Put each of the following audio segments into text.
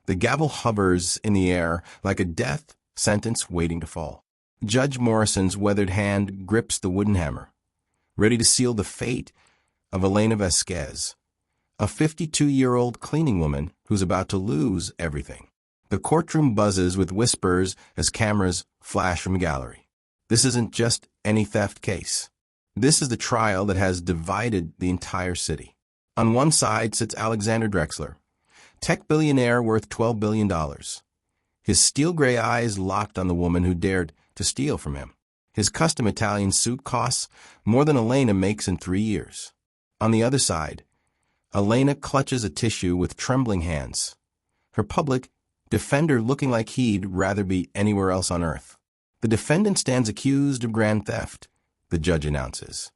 The gavel hovers in the air like a death sentence waiting to fall. Judge Morrison's weathered hand grips the wooden hammer, ready to seal the fate of Elena Vasquez, a 52-year-old cleaning woman who's about to lose everything. The courtroom buzzes with whispers as cameras flash from gallery. This isn't just any theft case. This is the trial that has divided the entire city. On one side sits Alexander Drexler, tech billionaire worth $12 billion. His steel-gray eyes locked on the woman who dared to steal from him. His custom Italian suit costs more than Elena makes in 3 years. On the other side, Elena clutches a tissue with trembling hands, her public defender looking like he'd rather be anywhere else on earth. The defendant stands accused of grand theft, the judge announces,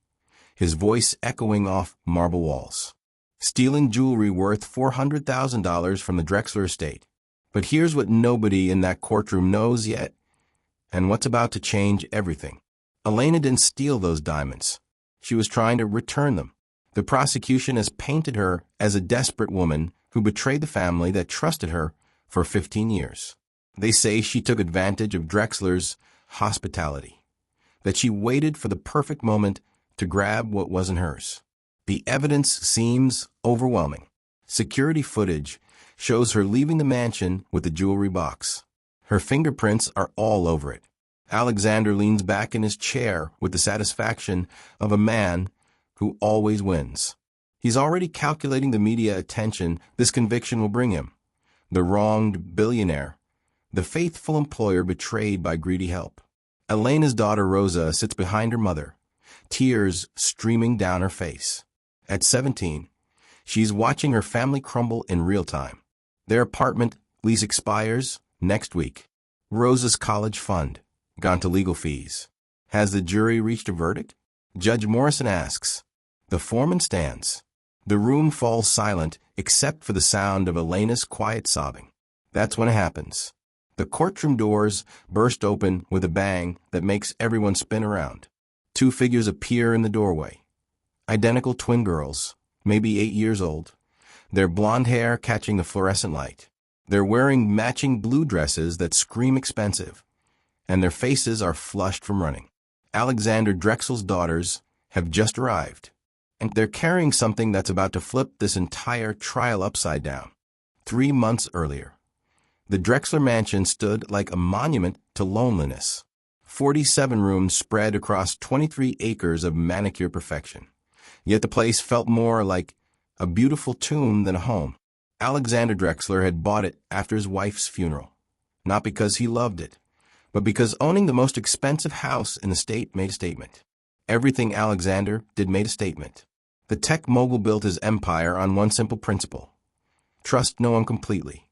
his voice echoing off marble walls. Stealing jewelry worth $400,000 from the Drexler estate. But here's what nobody in that courtroom knows yet, and what's about to change everything. Elena didn't steal those diamonds. She was trying to return them. The prosecution has painted her as a desperate woman who betrayed the family that trusted her for 15 years. They say she took advantage of Drexler's hospitality, that she waited for the perfect moment to grab what wasn't hers. The evidence seems overwhelming. Security footage shows her leaving the mansion with the jewelry box. Her fingerprints are all over it. Alexander leans back in his chair with the satisfaction of a man who always wins. He's already calculating the media attention this conviction will bring him. The wronged billionaire, the faithful employer betrayed by greedy help. Elena's daughter Rosa sits behind her mother, tears streaming down her face. At 17, she's watching her family crumble in real time. Their apartment lease expires next week. Rosa's college fund, gone to legal fees. Has the jury reached a verdict? Judge Morrison asks. The foreman stands. The room falls silent except for the sound of Elena's quiet sobbing. That's when it happens. The courtroom doors burst open with a bang that makes everyone spin around. 2 figures appear in the doorway. Identical twin girls, maybe 8 years old, their blonde hair catching the fluorescent light. They're wearing matching blue dresses that scream expensive, and their faces are flushed from running. Alexander Drexel's daughters have just arrived, and they're carrying something that's about to flip this entire trial upside down. 3 months earlier, the Drexler mansion stood like a monument to loneliness. 47 rooms spread across 23 acres of manicure perfection. Yet the place felt more like a beautiful tomb than a home. Alexander Drexler had bought it after his wife's funeral, not because he loved it, but because owning the most expensive house in the state made a statement. Everything Alexander did made a statement. The tech mogul built his empire on one simple principle: trust no one completely,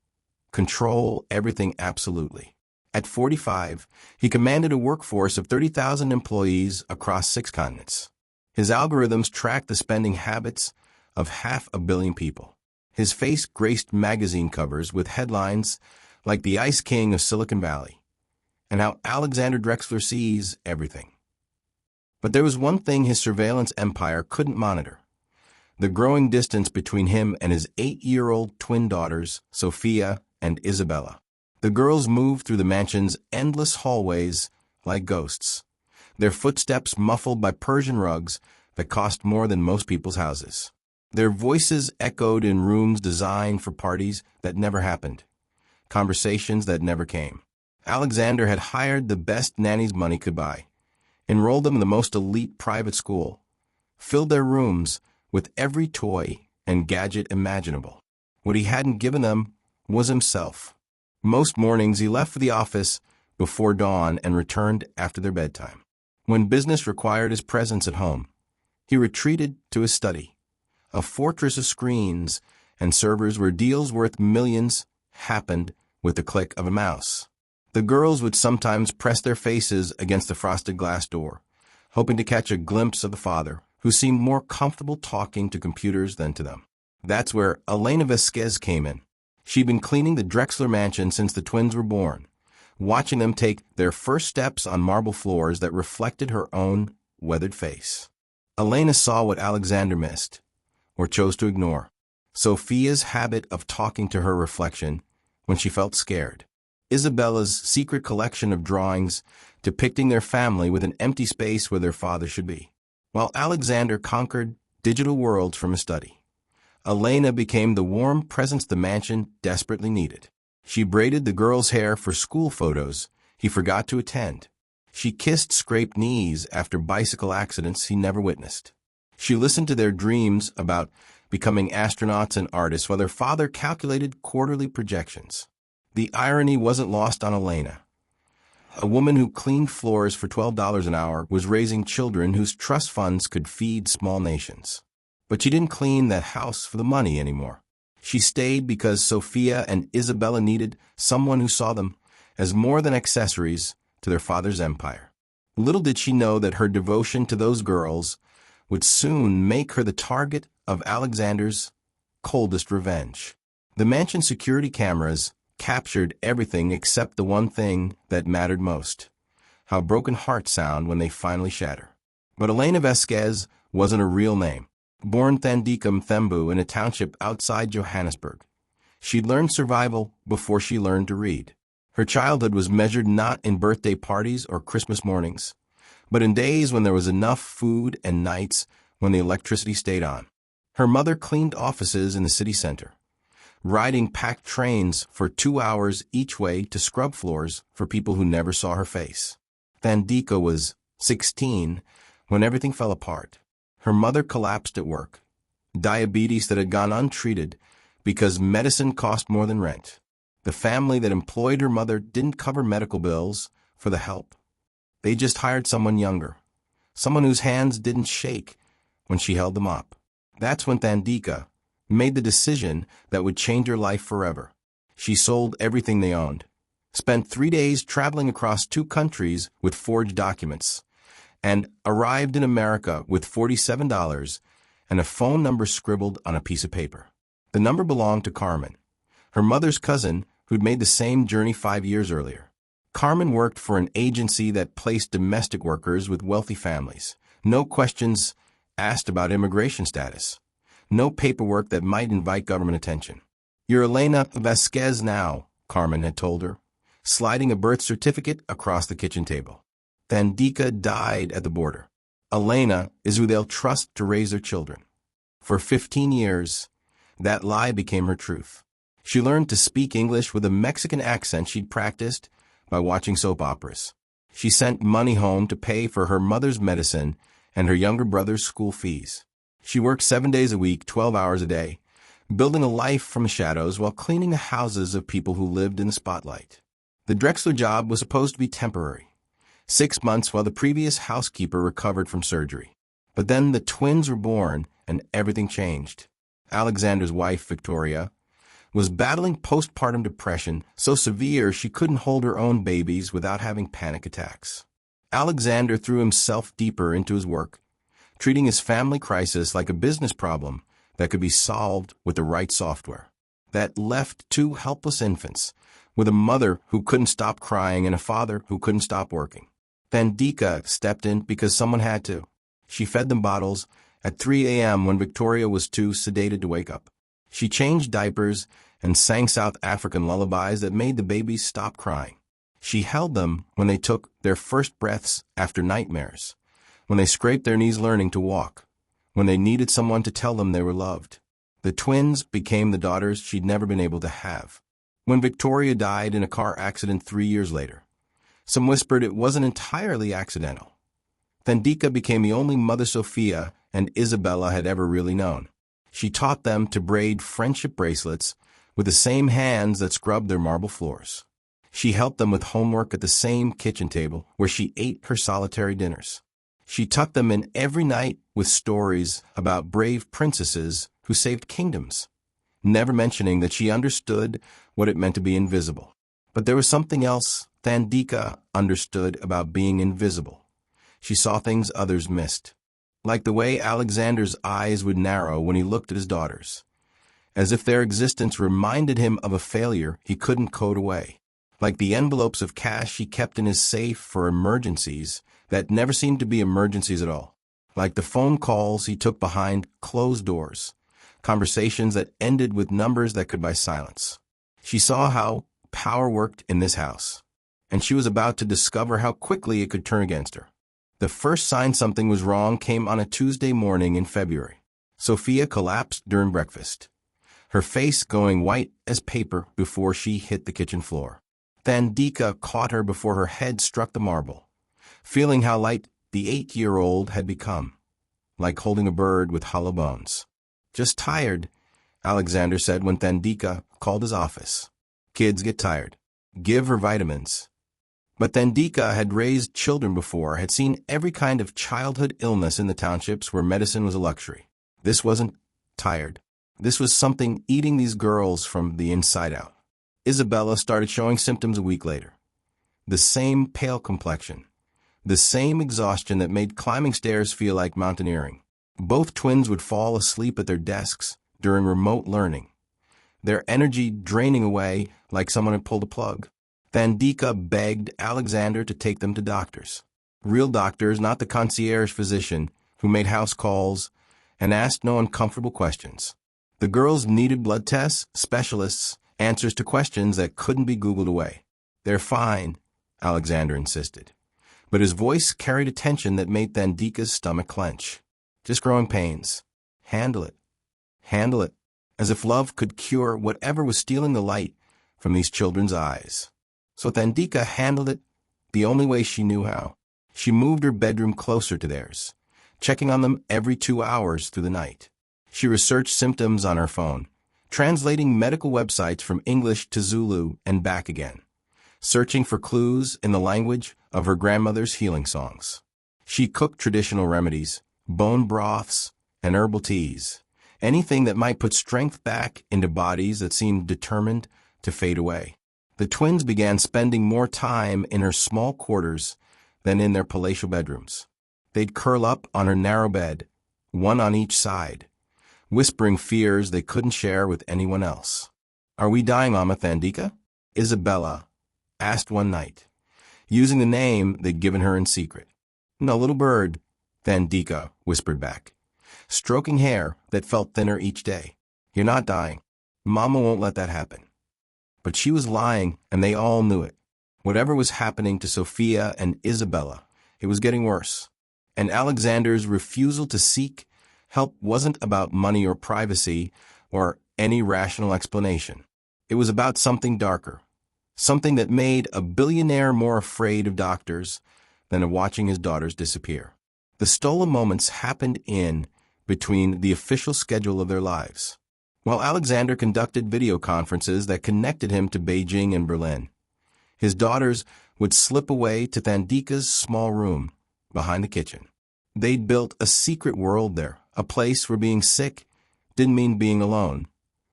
control everything absolutely. At 45, he commanded a workforce of 30,000 employees across 6 continents. His algorithms tracked the spending habits of 500 million people. His face graced magazine covers with headlines like the Ice King of Silicon Valley, and how Alexander Drexler sees everything. But there was one thing his surveillance empire couldn't monitor: the growing distance between him and his 8-year-old twin daughters, Sophia and Isabella. The girls moved through the mansion's endless hallways like ghosts, their footsteps muffled by Persian rugs that cost more than most people's houses. Their voices echoed in rooms designed for parties that never happened, conversations that never came. Alexander had hired the best nannies money could buy, enrolled them in the most elite private school, filled their rooms with every toy and gadget imaginable. What he hadn't given them was himself. Most mornings he left for the office before dawn and returned after their bedtime. When business required his presence at home, he retreated to his study, a fortress of screens and servers where deals worth millions happened with the click of a mouse. The girls would sometimes press their faces against the frosted glass door, hoping to catch a glimpse of the father, who seemed more comfortable talking to computers than to them. That's where Elena Vasquez came in. She'd been cleaning the Drexler mansion since the twins were born, watching them take their first steps on marble floors that reflected her own weathered face. Elena saw what Alexander missed, or chose to ignore: Sophia's habit of talking to her reflection when she felt scared. Isabella's secret collection of drawings depicting their family with an empty space where their father should be. While Alexander conquered digital worlds from his study, Elena became the warm presence the mansion desperately needed. She braided the girl's hair for school photos he forgot to attend. She kissed scraped knees after bicycle accidents he never witnessed. She listened to their dreams about becoming astronauts and artists while their father calculated quarterly projections. The irony wasn't lost on Elena. A woman who cleaned floors for $12 an hour was raising children whose trust funds could feed small nations. But she didn't clean that house for the money anymore. She stayed because Sophia and Isabella needed someone who saw them as more than accessories to their father's empire. Little did she know that her devotion to those girls would soon make her the target of Alexander's coldest revenge. The mansion security cameras captured everything except the one thing that mattered most: how broken hearts sound when they finally shatter. But Elena Vasquez wasn't a real name. Born Thandika Mthembu in a township outside Johannesburg, she'd learned survival before she learned to read. Her childhood was measured not in birthday parties or Christmas mornings, but in days when there was enough food and nights when the electricity stayed on. Her mother cleaned offices in the city center, riding packed trains for 2 hours each way to scrub floors for people who never saw her face. Thandika was 16 when everything fell apart. Her mother collapsed at work, diabetes that had gone untreated because medicine cost more than rent. The family that employed her mother didn't cover medical bills for the help. They just hired someone younger, someone whose hands didn't shake when she held them up. That's when Thandika made the decision that would change her life forever. She sold everything they owned, spent 3 days traveling across 2 countries with forged documents, and arrived in America with $47 and a phone number scribbled on a piece of paper. The number belonged to Carmen, her mother's cousin who'd made the same journey 5 years earlier. Carmen worked for an agency that placed domestic workers with wealthy families. No questions asked about immigration status. No paperwork that might invite government attention. "You're Elena Vasquez now," Carmen had told her, sliding a birth certificate across the kitchen table. Thandika died at the border. Elena is who they'll trust to raise their children. For 15 years, that lie became her truth. She learned to speak English with a Mexican accent she'd practiced by watching soap operas. She sent money home to pay for her mother's medicine and her younger brother's school fees. She worked 7 days a week, 12 hours a day, building a life from the shadows while cleaning the houses of people who lived in the spotlight. The Drexler job was supposed to be temporary, 6 months while the previous housekeeper recovered from surgery. But then the twins were born and everything changed. Alexander's wife, Victoria, was battling postpartum depression so severe she couldn't hold her own babies without having panic attacks. Alexander threw himself deeper into his work, treating his family crisis like a business problem that could be solved with the right software. That left 2 helpless infants, with a mother who couldn't stop crying and a father who couldn't stop working. Thandika stepped in because someone had to. She fed them bottles at 3 a.m. when Victoria was too sedated to wake up. She changed diapers and sang South African lullabies that made the babies stop crying. She held them when they took their first breaths after nightmares, when they scraped their knees learning to walk, when they needed someone to tell them they were loved. The twins became the daughters she'd never been able to have. When Victoria died in a car accident 3 years later, some whispered it wasn't entirely accidental. Thandika became the only mother Sophia and Isabella had ever really known. She taught them to braid friendship bracelets with the same hands that scrubbed their marble floors. She helped them with homework at the same kitchen table where she ate her solitary dinners. She tucked them in every night with stories about brave princesses who saved kingdoms, never mentioning that she understood what it meant to be invisible. But there was something else Thandika understood about being invisible. She saw things others missed, like the way Alexander's eyes would narrow when he looked at his daughters, as if their existence reminded him of a failure he couldn't code away, like the envelopes of cash he kept in his safe for emergencies that never seemed to be emergencies at all, like the phone calls he took behind closed doors, conversations that ended with numbers that could buy silence. She saw how power worked in this house, and she was about to discover how quickly it could turn against her. The first sign something was wrong came on a Tuesday morning in February. Sophia collapsed during breakfast, her face going white as paper before she hit the kitchen floor. Thandika caught her before her head struck the marble, feeling how light the 8-year-old had become, like holding a bird with hollow bones. "Just tired," Alexander said when Thandika called his office. "Kids get tired. Give her vitamins." But Thandika had raised children before, had seen every kind of childhood illness in the townships where medicine was a luxury. This wasn't tired. This was something eating these girls from the inside out. Isabella started showing symptoms a week later. The same pale complexion, the same exhaustion that made climbing stairs feel like mountaineering. Both twins would fall asleep at their desks during remote learning, their energy draining away like someone had pulled a plug. Thandika begged Alexander to take them to doctors. Real doctors, not the concierge physician who made house calls and asked no uncomfortable questions. The girls needed blood tests, specialists, answers to questions that couldn't be Googled away. "They're fine," Alexander insisted. But his voice carried a tension that made Thandika's stomach clench. "Just growing pains. Handle it. Handle it." As if love could cure whatever was stealing the light from these children's eyes. So Thandika handled it the only way she knew how. She moved her bedroom closer to theirs, checking on them every 2 hours through the night. She researched symptoms on her phone, translating medical websites from English to Zulu and back again, searching for clues in the language of her grandmother's healing songs. She cooked traditional remedies, bone broths, and herbal teas, anything that might put strength back into bodies that seemed determined to fade away. The twins began spending more time in her small quarters than in their palatial bedrooms. They'd curl up on her narrow bed, one on each side, whispering fears they couldn't share with anyone else. "Are we dying, Mama Thandika?" Isabella asked one night, using the name they'd given her in secret. "No, little bird," Thandika whispered back, stroking hair that felt thinner each day. "You're not dying. Mama won't let that happen." But she was lying, and they all knew it. Whatever was happening to Sophia and Isabella, it was getting worse. And Alexander's refusal to seek help wasn't about money or privacy or any rational explanation. It was about something darker, something that made a billionaire more afraid of doctors than of watching his daughters disappear. The stolen moments happened in between the official schedule of their lives, while Alexander conducted video conferences that connected him to Beijing and Berlin. His daughters would slip away to Thandika's small room behind the kitchen. They'd built a secret world there, a place where being sick didn't mean being alone,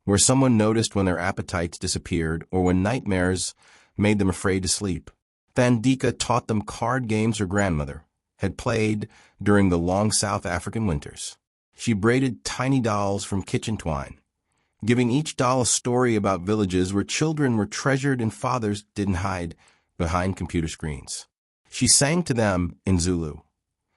where someone noticed when their appetites disappeared or when nightmares made them afraid to sleep. Thandika taught them card games her grandmother had played during the long South African winters. She braided tiny dolls from kitchen twine, giving each doll a story about villages where children were treasured and fathers didn't hide behind computer screens. She sang to them in Zulu,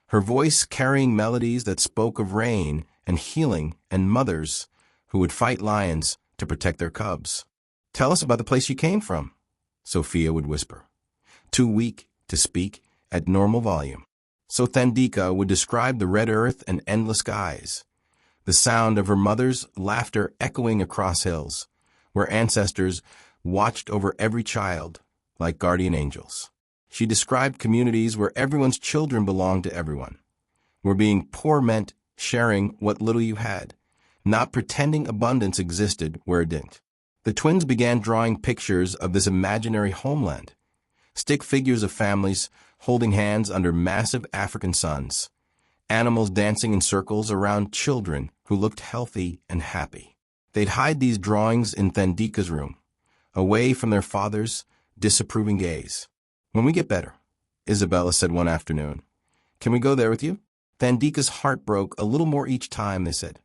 her voice carrying melodies that spoke of rain and healing and mothers who would fight lions to protect their cubs. "Tell us about the place you came from," Sophia would whisper, too weak to speak at normal volume. So Thandika would describe the red earth and endless skies, the sound of her mother's laughter echoing across hills, where ancestors watched over every child like guardian angels. She described communities where everyone's children belonged to everyone, where being poor meant sharing what little you had, not pretending abundance existed where it didn't. The twins began drawing pictures of this imaginary homeland, stick figures of families holding hands under massive African suns, animals dancing in circles around children who looked healthy and happy. They'd hide these drawings in Thandika's room, away from their father's disapproving gaze. "When we get better," Isabella said one afternoon, "can we go there with you?" Thandika's heart broke a little more each time they said,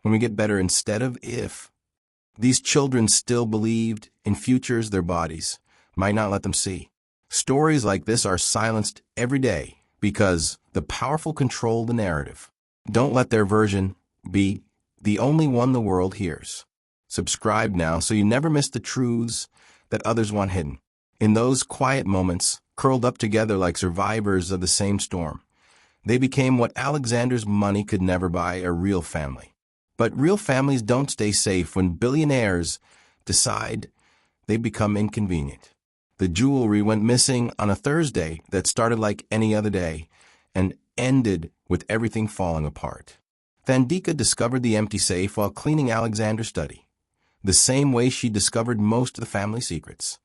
"when we get better," instead of "if." These children still believed in futures their bodies might not let them see. Stories like this are silenced every day because the powerful control the narrative. Don't let their version be the only one the world hears. Subscribe now so you never miss the truths that others want hidden. In those quiet moments, curled up together like survivors of the same storm, they became what Alexander's money could never buy, a real family. But real families don't stay safe when billionaires decide they become inconvenient. The jewelry went missing on a Thursday that started like any other day and ended with everything falling apart. Thandika discovered the empty safe while cleaning Alexander's study, the same way she discovered most of the family secrets,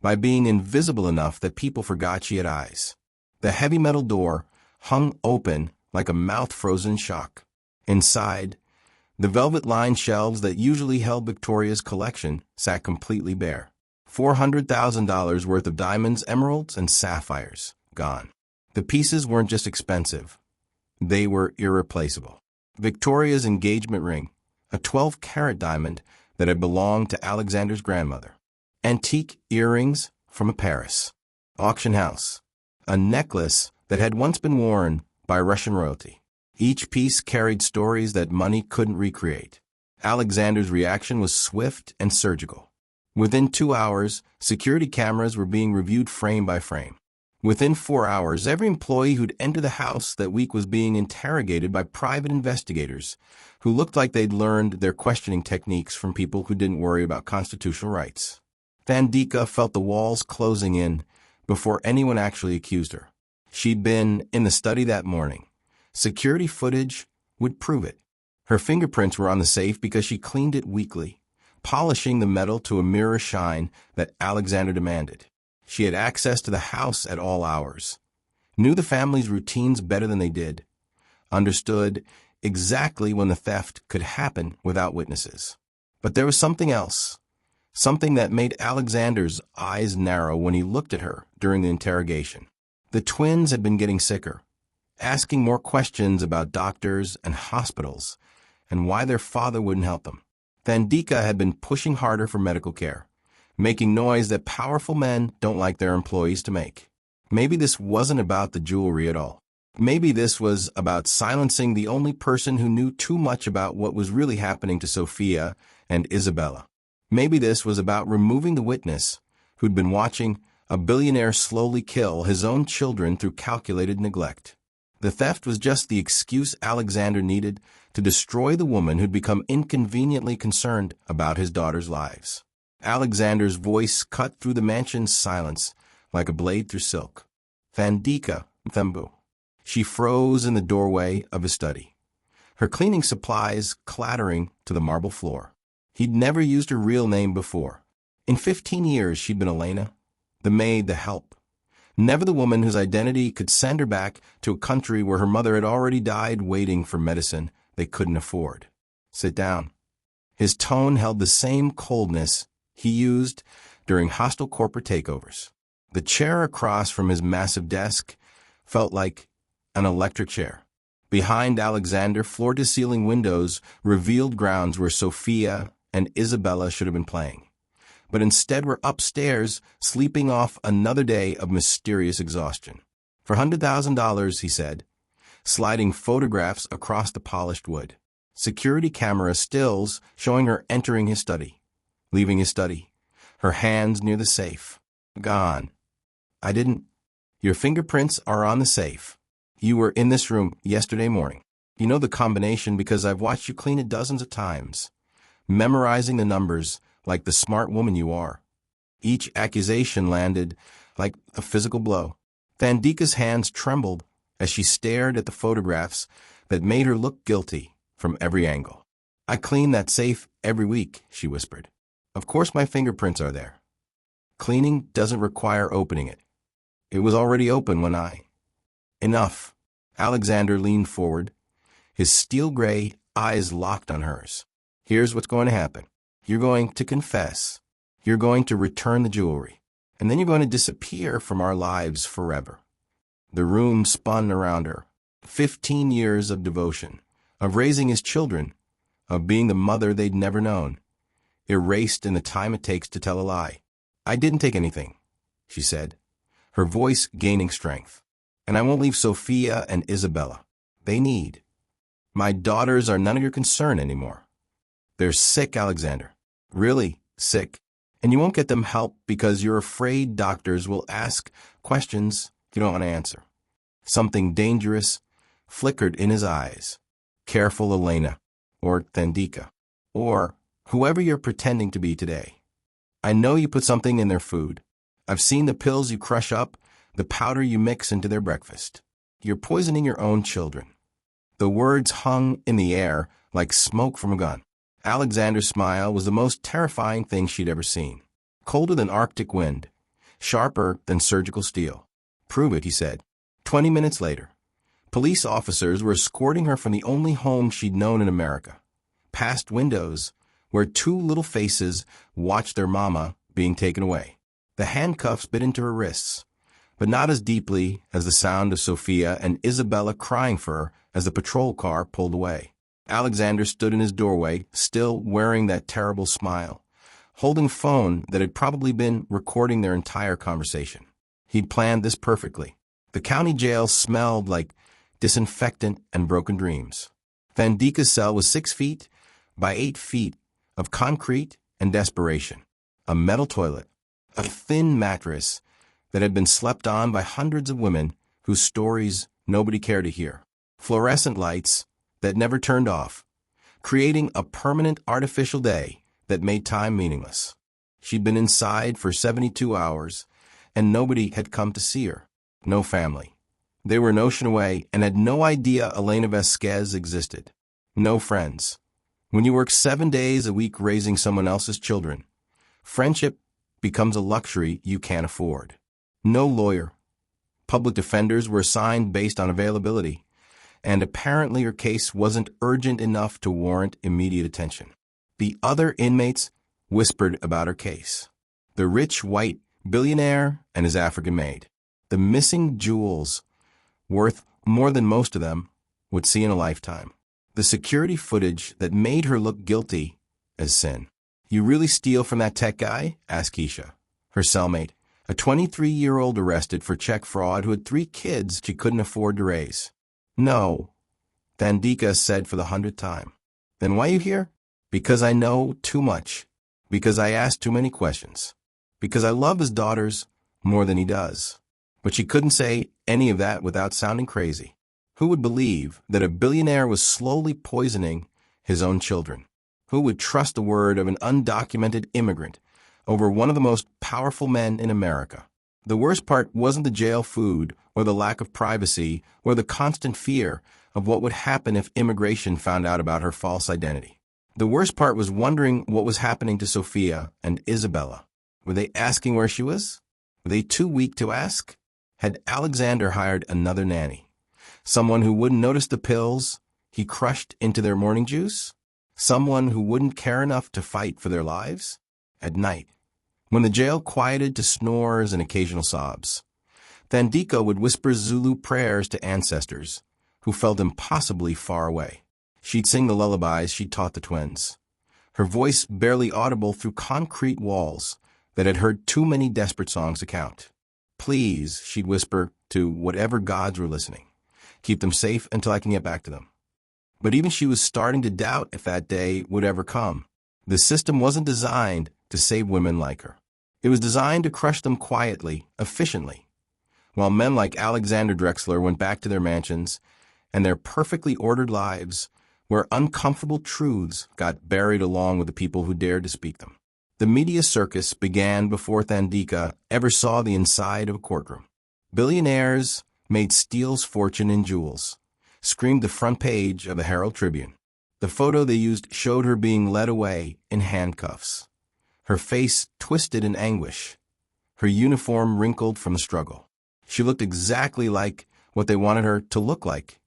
by being invisible enough that people forgot she had eyes. The heavy metal door hung open like a mouth frozen in shock. Inside, the velvet-lined shelves that usually held Victoria's collection sat completely bare. $400,000 worth of diamonds, emeralds, and sapphires gone. The pieces weren't just expensive. They were irreplaceable. Victoria's engagement ring, a 12-carat diamond that had belonged to Alexander's grandmother. Antique earrings from a Paris auction house. A necklace that had once been worn by Russian royalty. Each piece carried stories that money couldn't recreate. Alexander's reaction was swift and surgical. Within 2 hours, security cameras were being reviewed frame by frame. Within 4 hours, every employee who'd entered the house that week was being interrogated by private investigators who looked like they'd learned their questioning techniques from people who didn't worry about constitutional rights. Thandika felt the walls closing in before anyone actually accused her. She'd been in the study that morning. Security footage would prove it. Her fingerprints were on the safe because she cleaned it weekly, polishing the metal to a mirror shine that Alexander demanded. She had access to the house at all hours, knew the family's routines better than they did, understood exactly when the theft could happen without witnesses. But there was something else, something that made Alexander's eyes narrow when he looked at her during the interrogation. The twins had been getting sicker, asking more questions about doctors and hospitals and why their father wouldn't help them. Thandika had been pushing harder for medical care, making noise that powerful men don't like their employees to make. Maybe this wasn't about the jewelry at all. Maybe this was about silencing the only person who knew too much about what was really happening to Sophia and Isabella. Maybe this was about removing the witness who'd been watching a billionaire slowly kill his own children through calculated neglect. The theft was just the excuse Alexander needed to destroy the woman who'd become inconveniently concerned about his daughters' lives. Alexander's voice cut through the mansion's silence like a blade through silk. Thandika Thembu. She froze in the doorway of his study, her cleaning supplies clattering to the marble floor. He'd never used her real name before. In 15 years, she'd been Elena, the maid, the help. Never the woman whose identity could send her back to a country where her mother had already died waiting for medicine they couldn't afford. Sit down. His tone held the same coldness he used during hostile corporate takeovers. The chair across from his massive desk felt like an electric chair. Behind Alexander, floor-to-ceiling windows revealed grounds where Sophia and Isabella should have been playing, but instead were upstairs sleeping off another day of mysterious exhaustion. For $100,000, he said, sliding photographs across the polished wood. Security camera stills showing her entering his study, leaving his study, her hands near the safe. Gone. I didn't. Your fingerprints are on the safe. You were in this room yesterday morning. You know the combination because I've watched you clean it dozens of times, memorizing the numbers like the smart woman you are. Each accusation landed like a physical blow. Thandika's hands trembled as she stared at the photographs that made her look guilty from every angle. I clean that safe every week, she whispered. Of course my fingerprints are there. Cleaning doesn't require opening it. It was already open when I... Enough. Alexander leaned forward, his steel-gray eyes locked on hers. Here's what's going to happen. You're going to confess. You're going to return the jewelry. And then you're going to disappear from our lives forever. The room spun around her. 15 years of devotion, of raising his children, of being the mother they'd never known, erased in the time it takes to tell a lie. I didn't take anything, she said, her voice gaining strength. And I won't leave Sophia and Isabella. They need. My daughters are none of your concern anymore. They're sick, Alexander. really sick, and you won't get them help because you're afraid doctors will ask questions you don't want to answer. Something dangerous flickered in his eyes. Careful, Elena, or Thandika, or whoever you're pretending to be today. I know you put something in their food. I've seen the pills you crush up, the powder you mix into their breakfast. You're poisoning your own children. The words hung in the air like smoke from a gun. Alexander's smile was the most terrifying thing she'd ever seen. Colder than Arctic wind, sharper than surgical steel. Prove it, he said. 20 minutes later, police officers were escorting her from the only home she'd known in America, past windows where two little faces watched their mama being taken away. The handcuffs bit into her wrists, but not as deeply as the sound of Sophia and Isabella crying for her as the patrol car pulled away. Alexander stood in his doorway, still wearing that terrible smile, holding a phone that had probably been recording their entire conversation. He'd planned this perfectly. The county jail smelled like disinfectant and broken dreams. Thandika's cell was 6 feet by 8 feet of concrete and desperation. A metal toilet, a thin mattress that had been slept on by hundreds of women whose stories nobody cared to hear. Fluorescent lights that never turned off, creating a permanent artificial day that made time meaningless. She'd been inside for 72 hours, and nobody had come to see her. No family. They were an ocean away and had no idea Elena Vasquez existed. No friends. When you work 7 days a week raising someone else's children, friendship becomes a luxury you can't afford. No lawyer. Public defenders were assigned based on availability, and apparently her case wasn't urgent enough to warrant immediate attention. The other inmates whispered about her case. The rich white billionaire and his African maid. The missing jewels, worth more than most of them would see in a lifetime. The security footage that made her look guilty as sin. You really steal from that tech guy? Asked Keisha, her cellmate, a 23-year-old arrested for check fraud who had 3 kids she couldn't afford to raise. No, Thandika said for the 100th time. Then why are you here? Because I know too much. Because I ask too many questions. Because I love his daughters more than he does. But she couldn't say any of that without sounding crazy. Who would believe that a billionaire was slowly poisoning his own children? Who would trust the word of an undocumented immigrant over one of the most powerful men in America? The worst part wasn't the jail food or the lack of privacy or the constant fear of what would happen if immigration found out about her false identity. The worst part was wondering what was happening to Sophia and Isabella. Were they asking where she was? Were they too weak to ask? Had Alexander hired another nanny? Someone who wouldn't notice the pills he crushed into their morning juice? Someone who wouldn't care enough to fight for their lives? At night, when the jail quieted to snores and occasional sobs, Thandika would whisper Zulu prayers to ancestors who felt impossibly far away. She'd sing the lullabies she'd taught the twins, her voice barely audible through concrete walls that had heard too many desperate songs to count. Please, she'd whisper to whatever gods were listening, keep them safe until I can get back to them. But even she was starting to doubt if that day would ever come. The system wasn't designed to save women like her. It was designed to crush them quietly, efficiently, while men like Alexander Drexler went back to their mansions and their perfectly ordered lives where uncomfortable truths got buried along with the people who dared to speak them. The media circus began before Thandika ever saw the inside of a courtroom. Billionaires made Steele's fortune in jewels, screamed the front page of the Herald Tribune. The photo they used showed her being led away in handcuffs, her face twisted in anguish, her uniform wrinkled from the struggle. She looked exactly like what they wanted her to look like.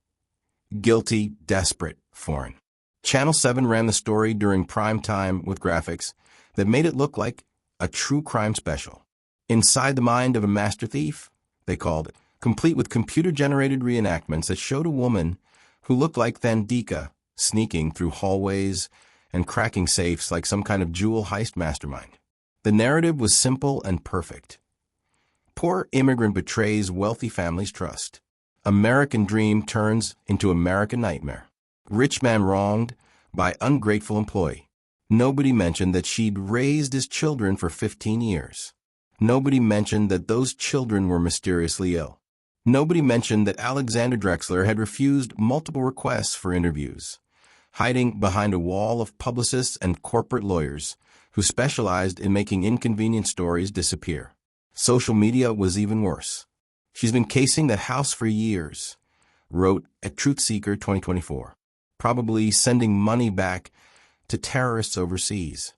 Guilty, desperate, foreign. Channel 7 ran the story during prime time with graphics that made it look like a true crime special. Inside the Mind of a Master Thief, they called it, complete with computer-generated reenactments that showed a woman who looked like Thandika sneaking through hallways and cracking safes like some kind of jewel heist mastermind. The narrative was simple and perfect. Poor immigrant betrays wealthy family's trust. American dream turns into American nightmare. Rich man wronged by ungrateful employee. Nobody mentioned that she'd raised his children for 15 years. Nobody mentioned that those children were mysteriously ill. Nobody mentioned that Alexander Drexler had refused multiple requests for interviews, hiding behind a wall of publicists and corporate lawyers who specialized in making inconvenient stories disappear. Social media was even worse. She's been casing that house for years, wrote at Truthseeker 2024, probably sending money back to terrorists overseas.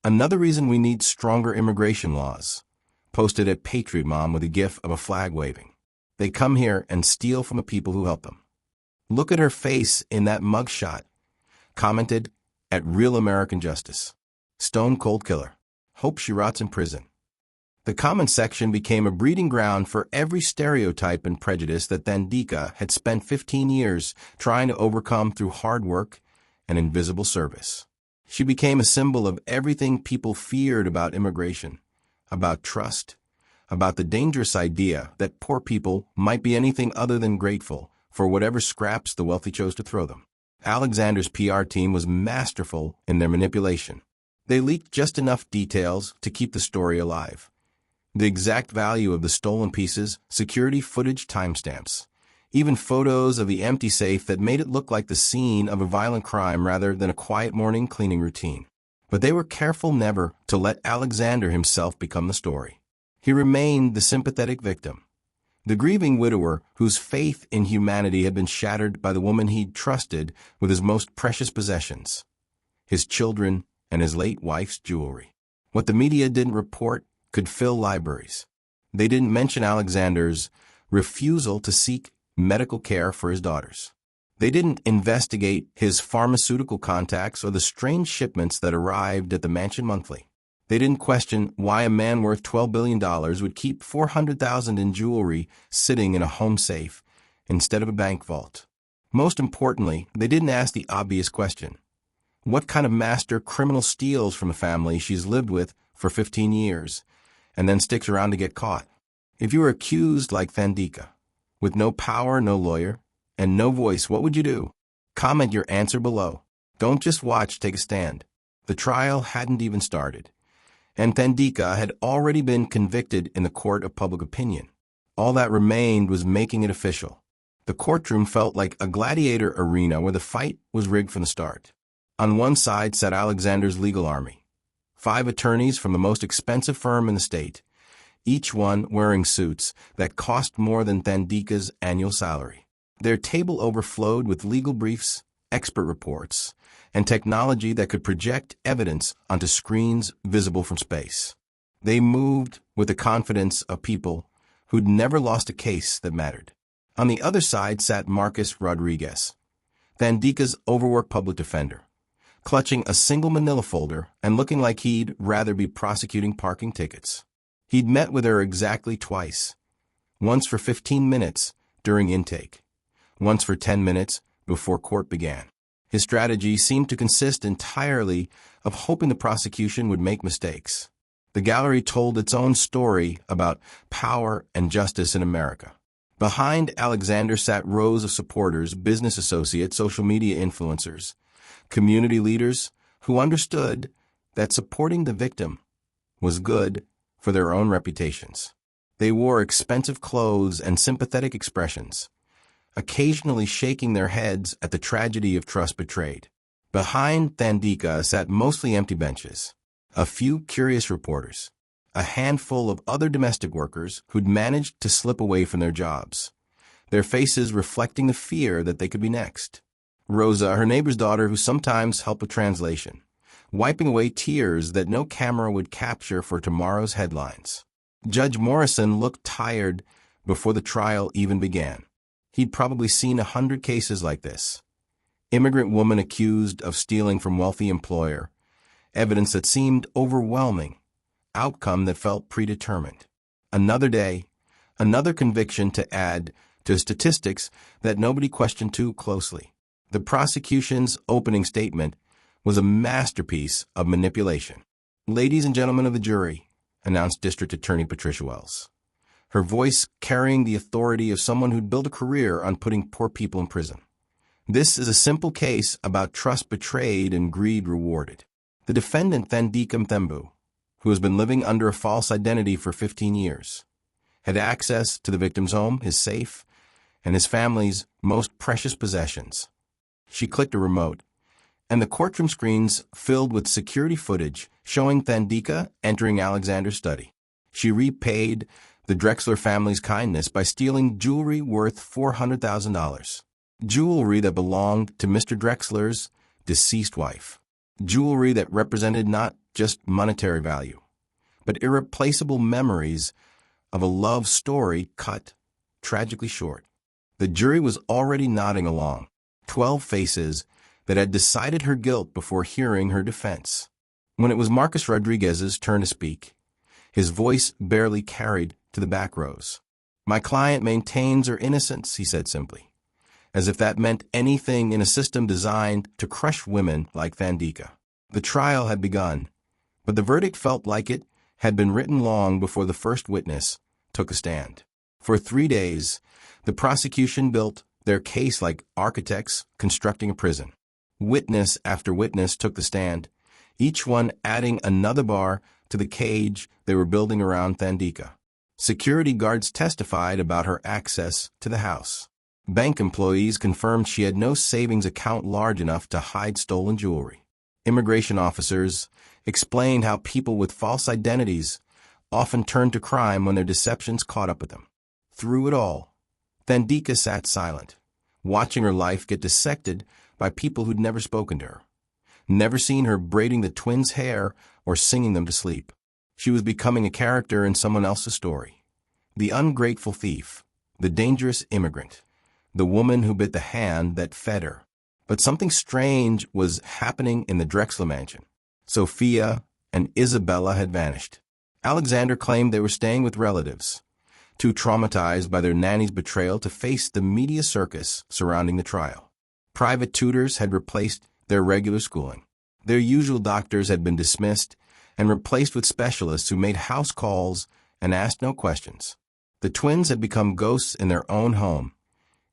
Another reason we need stronger immigration laws, posted at Patriot Mom with a gif of a flag waving. They come here and steal from the people who help them. Look at her face in that mugshot, commented at Real American Justice. Stone cold killer. Hope she rots in prison. The comment section became a breeding ground for every stereotype and prejudice that Thandika had spent 15 years trying to overcome through hard work and invisible service. She became a symbol of everything people feared about immigration, about trust, about the dangerous idea that poor people might be anything other than grateful for whatever scraps the wealthy chose to throw them. Alexander's PR team was masterful in their manipulation. They leaked just enough details to keep the story alive. The exact value of the stolen pieces, security footage timestamps, even photos of the empty safe that made it look like the scene of a violent crime rather than a quiet morning cleaning routine. But they were careful never to let Alexander himself become the story. He remained the sympathetic victim, the grieving widower whose faith in humanity had been shattered by the woman he'd trusted with his most precious possessions, his children and his late wife's jewelry. What the media didn't report could fill libraries. They didn't mention Alexander's refusal to seek medical care for his daughters. They didn't investigate his pharmaceutical contacts or the strange shipments that arrived at the mansion monthly. They didn't question why a man worth $12 billion would keep $400,000 in jewelry sitting in a home safe instead of a bank vault. Most importantly, they didn't ask the obvious question. What kind of master criminal steals from a family she's lived with for 15 years and then sticks around to get caught? If you were accused like Thandika, with no power, no lawyer, and no voice, what would you do? Comment your answer below. Don't just watch, take a stand. The trial hadn't even started, and Thandika had already been convicted in the court of public opinion. All that remained was making it official. The courtroom felt like a gladiator arena where the fight was rigged from the start. On one side sat Alexander's legal army, 5 attorneys from the most expensive firm in the state, each one wearing suits that cost more than Thandika's annual salary. Their table overflowed with legal briefs, expert reports, and technology that could project evidence onto screens visible from space. They moved with the confidence of people who'd never lost a case that mattered. On the other side sat Marcus Rodriguez, Thandika's overworked public defender, clutching a single manila folder and looking like he'd rather be prosecuting parking tickets. He'd met with her exactly twice, once for 15 minutes during intake, once for 10 minutes before court began. His strategy seemed to consist entirely of hoping the prosecution would make mistakes. The gallery told its own story about power and justice in America. Behind Alexander sat rows of supporters, business associates, social media influencers, community leaders who understood that supporting the victim was good for their own reputations. They wore expensive clothes and sympathetic expressions, occasionally shaking their heads at the tragedy of trust betrayed. Behind Thandika sat mostly empty benches, a few curious reporters, a handful of other domestic workers who'd managed to slip away from their jobs, their faces reflecting the fear that they could be next. Rosa, her neighbor's daughter who sometimes helped with translation, wiping away tears that no camera would capture for tomorrow's headlines. Judge Morrison looked tired before the trial even began. He'd probably seen 100 cases like this. Immigrant woman accused of stealing from wealthy employer, evidence that seemed overwhelming, outcome that felt predetermined. Another day, another conviction to add to statistics that nobody questioned too closely. The prosecution's opening statement was a masterpiece of manipulation. "Ladies and gentlemen of the jury," announced District Attorney Patricia Wells, her voice carrying the authority of someone who'd built a career on putting poor people in prison. "This is a simple case about trust betrayed and greed rewarded. The defendant, Thandika Mthembu, who has been living under a false identity for 15 years, had access to the victim's home, his safe, and his family's most precious possessions. She clicked a remote, and the courtroom screens filled with security footage showing Thandika entering Alexander's study. She repaid the Drexler family's kindness by stealing jewelry worth $400,000. Jewelry that belonged to Mr. Drexler's deceased wife. Jewelry that represented not just monetary value, but irreplaceable memories of a love story cut tragically short. The jury was already nodding along, 12 faces that had decided her guilt before hearing her defense. When it was Marcus Rodriguez's turn to speak, his voice barely carried to the back rows. "My client maintains her innocence," he said simply, as if that meant anything in a system designed to crush women like Thandika. The trial had begun, but the verdict felt like it had been written long before the first witness took a stand. For 3 days, the prosecution built their case like architects constructing a prison. Witness after witness took the stand, each one adding another bar to the cage they were building around Thandika. Security guards testified about her access to the house. Bank employees confirmed she had no savings account large enough to hide stolen jewelry. Immigration officers explained how people with false identities often turned to crime when their deceptions caught up with them. Through it all, Thandika sat silent, watching her life get dissected by people who'd never spoken to her, never seen her braiding the twins' hair or singing them to sleep. She was becoming a character in someone else's story. The ungrateful thief, the dangerous immigrant, the woman who bit the hand that fed her. But something strange was happening in the Drexler mansion. Sophia and Isabella had vanished. Alexander claimed they were staying with relatives, too traumatized by their nanny's betrayal to face the media circus surrounding the trial. Private tutors had replaced their regular schooling. Their usual doctors had been dismissed and replaced with specialists who made house calls and asked no questions. The twins had become ghosts in their own home,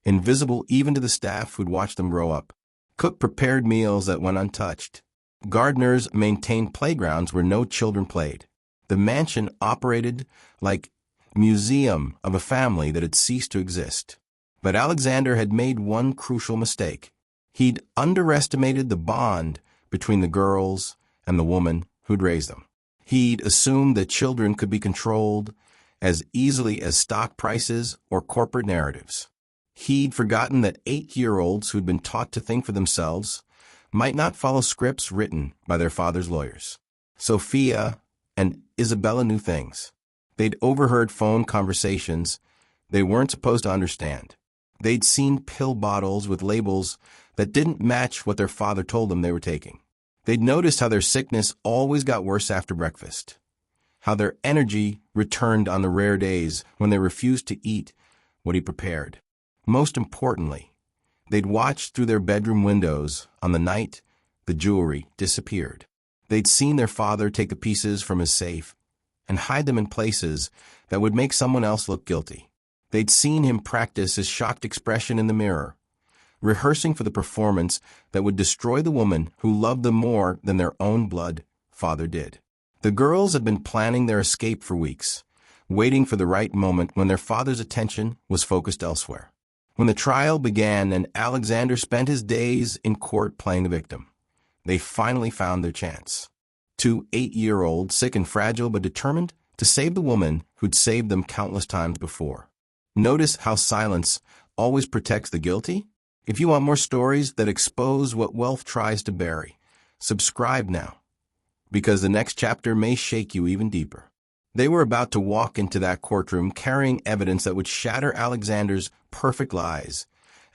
invisible even to the staff who'd watched them grow up. Cook prepared meals that went untouched. Gardeners maintained playgrounds where no children played. The mansion operated like a museum of a family that had ceased to exist. But Alexander had made one crucial mistake. He'd underestimated the bond between the girls and the woman who'd raised them. He'd assumed that children could be controlled as easily as stock prices or corporate narratives. He'd forgotten that 8-year-olds who'd been taught to think for themselves might not follow scripts written by their father's lawyers. Sophia and Isabella knew things. They'd overheard phone conversations they weren't supposed to understand. They'd seen pill bottles with labels that didn't match what their father told them they were taking. They'd noticed how their sickness always got worse after breakfast, how their energy returned on the rare days when they refused to eat what he prepared. Most importantly, they'd watched through their bedroom windows on the night the jewelry disappeared. They'd seen their father take the pieces from his safe and hide them in places that would make someone else look guilty. They'd seen him practice his shocked expression in the mirror, rehearsing for the performance that would destroy the woman who loved them more than their own blood father did. The girls had been planning their escape for weeks, waiting for the right moment when their father's attention was focused elsewhere. When the trial began and Alexander spent his days in court playing the victim, they finally found their chance. 2 8-year-olds, sick and fragile but determined to save the woman who'd saved them countless times before. Notice how silence always protects the guilty? If you want more stories that expose what wealth tries to bury, subscribe now, because the next chapter may shake you even deeper. They were about to walk into that courtroom carrying evidence that would shatter Alexander's perfect lies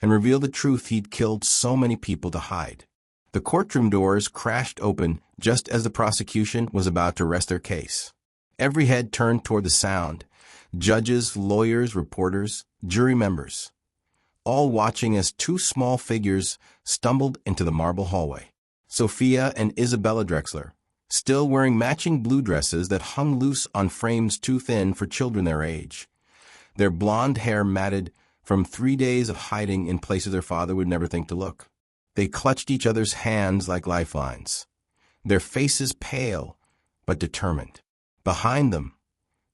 and reveal the truth he'd killed so many people to hide. The courtroom doors crashed open just as the prosecution was about to rest their case. Every head turned toward the sound. Judges, lawyers, reporters, jury members, all watching as 2 small figures stumbled into the marble hallway. Sophia and Isabella Drexler, still wearing matching blue dresses that hung loose on frames too thin for children their age, their blonde hair matted from 3 days of hiding in places their father would never think to look. They clutched each other's hands like lifelines, their faces pale but determined. Behind them,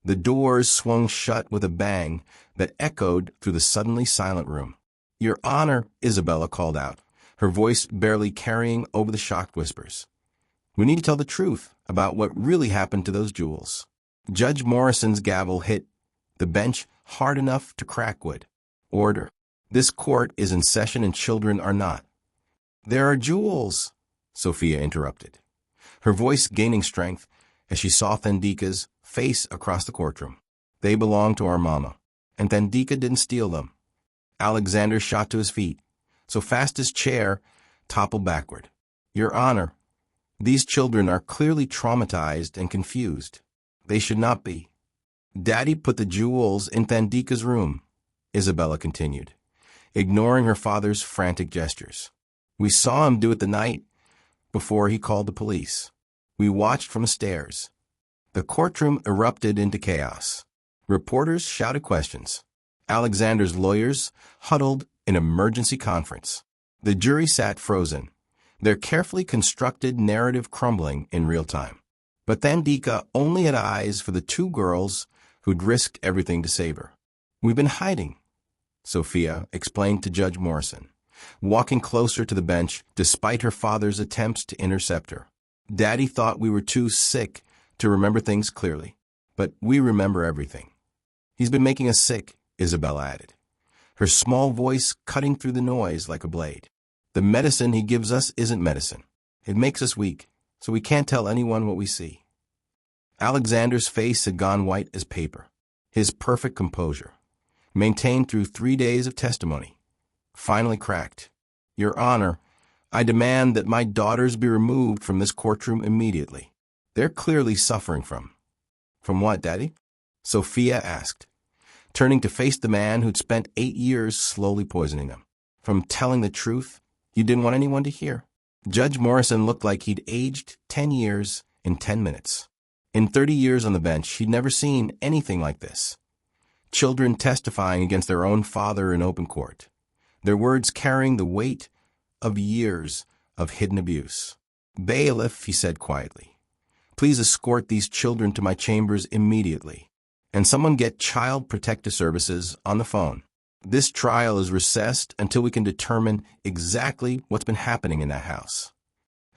the doors swung shut with a bang that echoed through the suddenly silent room. "Your Honor," Isabella called out, her voice barely carrying over the shocked whispers. "We need to tell the truth about what really happened to those jewels." Judge Morrison's gavel hit the bench hard enough to crack wood. "Order. This court is in session and children are not." "There are jewels," Sophia interrupted, her voice gaining strength as she saw Thandika's face across the courtroom. "They belong to our mama, and Thandika didn't steal them." Alexander shot to his feet, so fast his chair toppled backward. "Your Honor, these children are clearly traumatized and confused. They should not be." "Daddy put the jewels in Thandika's room," Isabella continued, ignoring her father's frantic gestures. "We saw him do it the night before he called the police. We watched from the stairs." The courtroom erupted into chaos. Reporters shouted questions. Alexander's lawyers huddled in emergency conference. The jury sat frozen, their carefully constructed narrative crumbling in real time. But Thandika only had eyes for the two girls who'd risked everything to save her. "We've been hiding," Sophia explained to Judge Morrison, walking closer to the bench despite her father's attempts to intercept her. "Daddy thought we were too sick to remember things clearly, but we remember everything. He's been making us sick," Isabella added, her small voice cutting through the noise like a blade. "The medicine he gives us isn't medicine. It makes us weak, so we can't tell anyone what we see." Alexander's face had gone white as paper. His perfect composure, maintained through 3 days of testimony, finally cracked. "Your Honor, I demand that my daughters be removed from this courtroom immediately. They're clearly suffering from—" "From what, Daddy?" Sophia asked, turning to face the man who'd spent 8 years slowly poisoning them. "From telling the truth you didn't want anyone to hear." Judge Morrison looked like he'd aged 10 years in 10 minutes. In 30 years on the bench, he'd never seen anything like this. Children testifying against their own father in open court, their words carrying the weight of years of hidden abuse. "Bailiff," he said quietly, "please escort these children to my chambers immediately, and someone get Child Protective Services on the phone. This trial is recessed until we can determine exactly what's been happening in that house."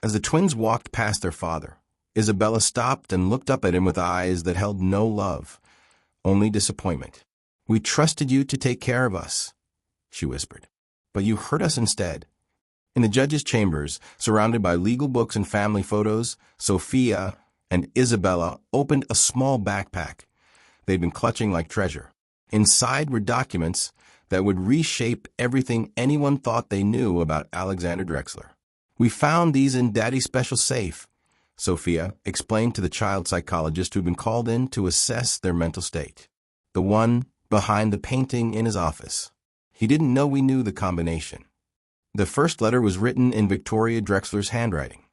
As the twins walked past their father, Isabella stopped and looked up at him with eyes that held no love, only disappointment. "We trusted you to take care of us," she whispered, "but you hurt us instead." In the judge's chambers, surrounded by legal books and family photos, Sophia and Isabella opened a small backpack they'd been clutching like treasure. Inside were documents that would reshape everything anyone thought they knew about Alexander Drexler. "We found these in Daddy's special safe," Sophia explained to the child psychologist who'd been called in to assess their mental state. "The one behind the painting in his office. He didn't know we knew the combination." The first letter was written in Victoria Drexler's handwriting,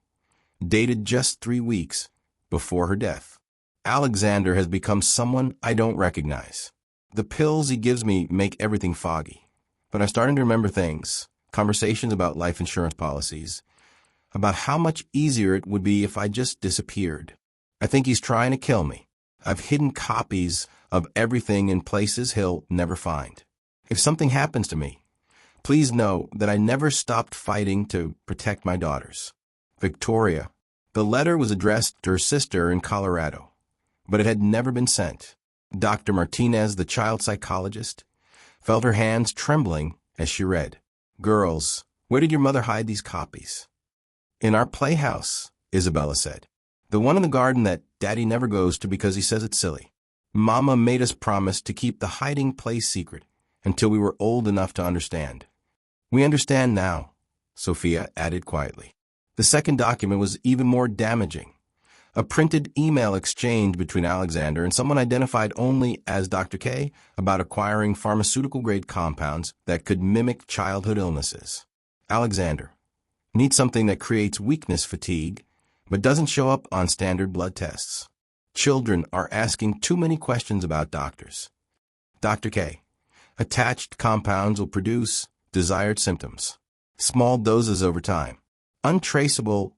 dated just 3 weeks before her death. "Alexander has become someone I don't recognize. The pills he gives me make everything foggy, but I'm starting to remember things, conversations about life insurance policies, about how much easier it would be if I just disappeared. I think he's trying to kill me. I've hidden copies of everything in places he'll never find. If something happens to me, please know that I never stopped fighting to protect my daughters. Victoria." The letter was addressed to her sister in Colorado, but it had never been sent. Dr. Martinez, the child psychologist, felt her hands trembling as she read. "Girls, where did your mother hide these copies?" "In our playhouse," Isabella said. "The one in the garden that Daddy never goes to because he says it's silly. Mama made us promise to keep the hiding place secret until we were old enough to understand." "We understand now," Sophia added quietly. The second document was even more damaging. A printed email exchange between Alexander and someone identified only as Dr. K about acquiring pharmaceutical-grade compounds that could mimic childhood illnesses. "Alexander, need something that creates weakness fatigue, but doesn't show up on standard blood tests. Children are asking too many questions about doctors. Dr. K, attached compounds will produce desired symptoms. Small doses over time. Untraceable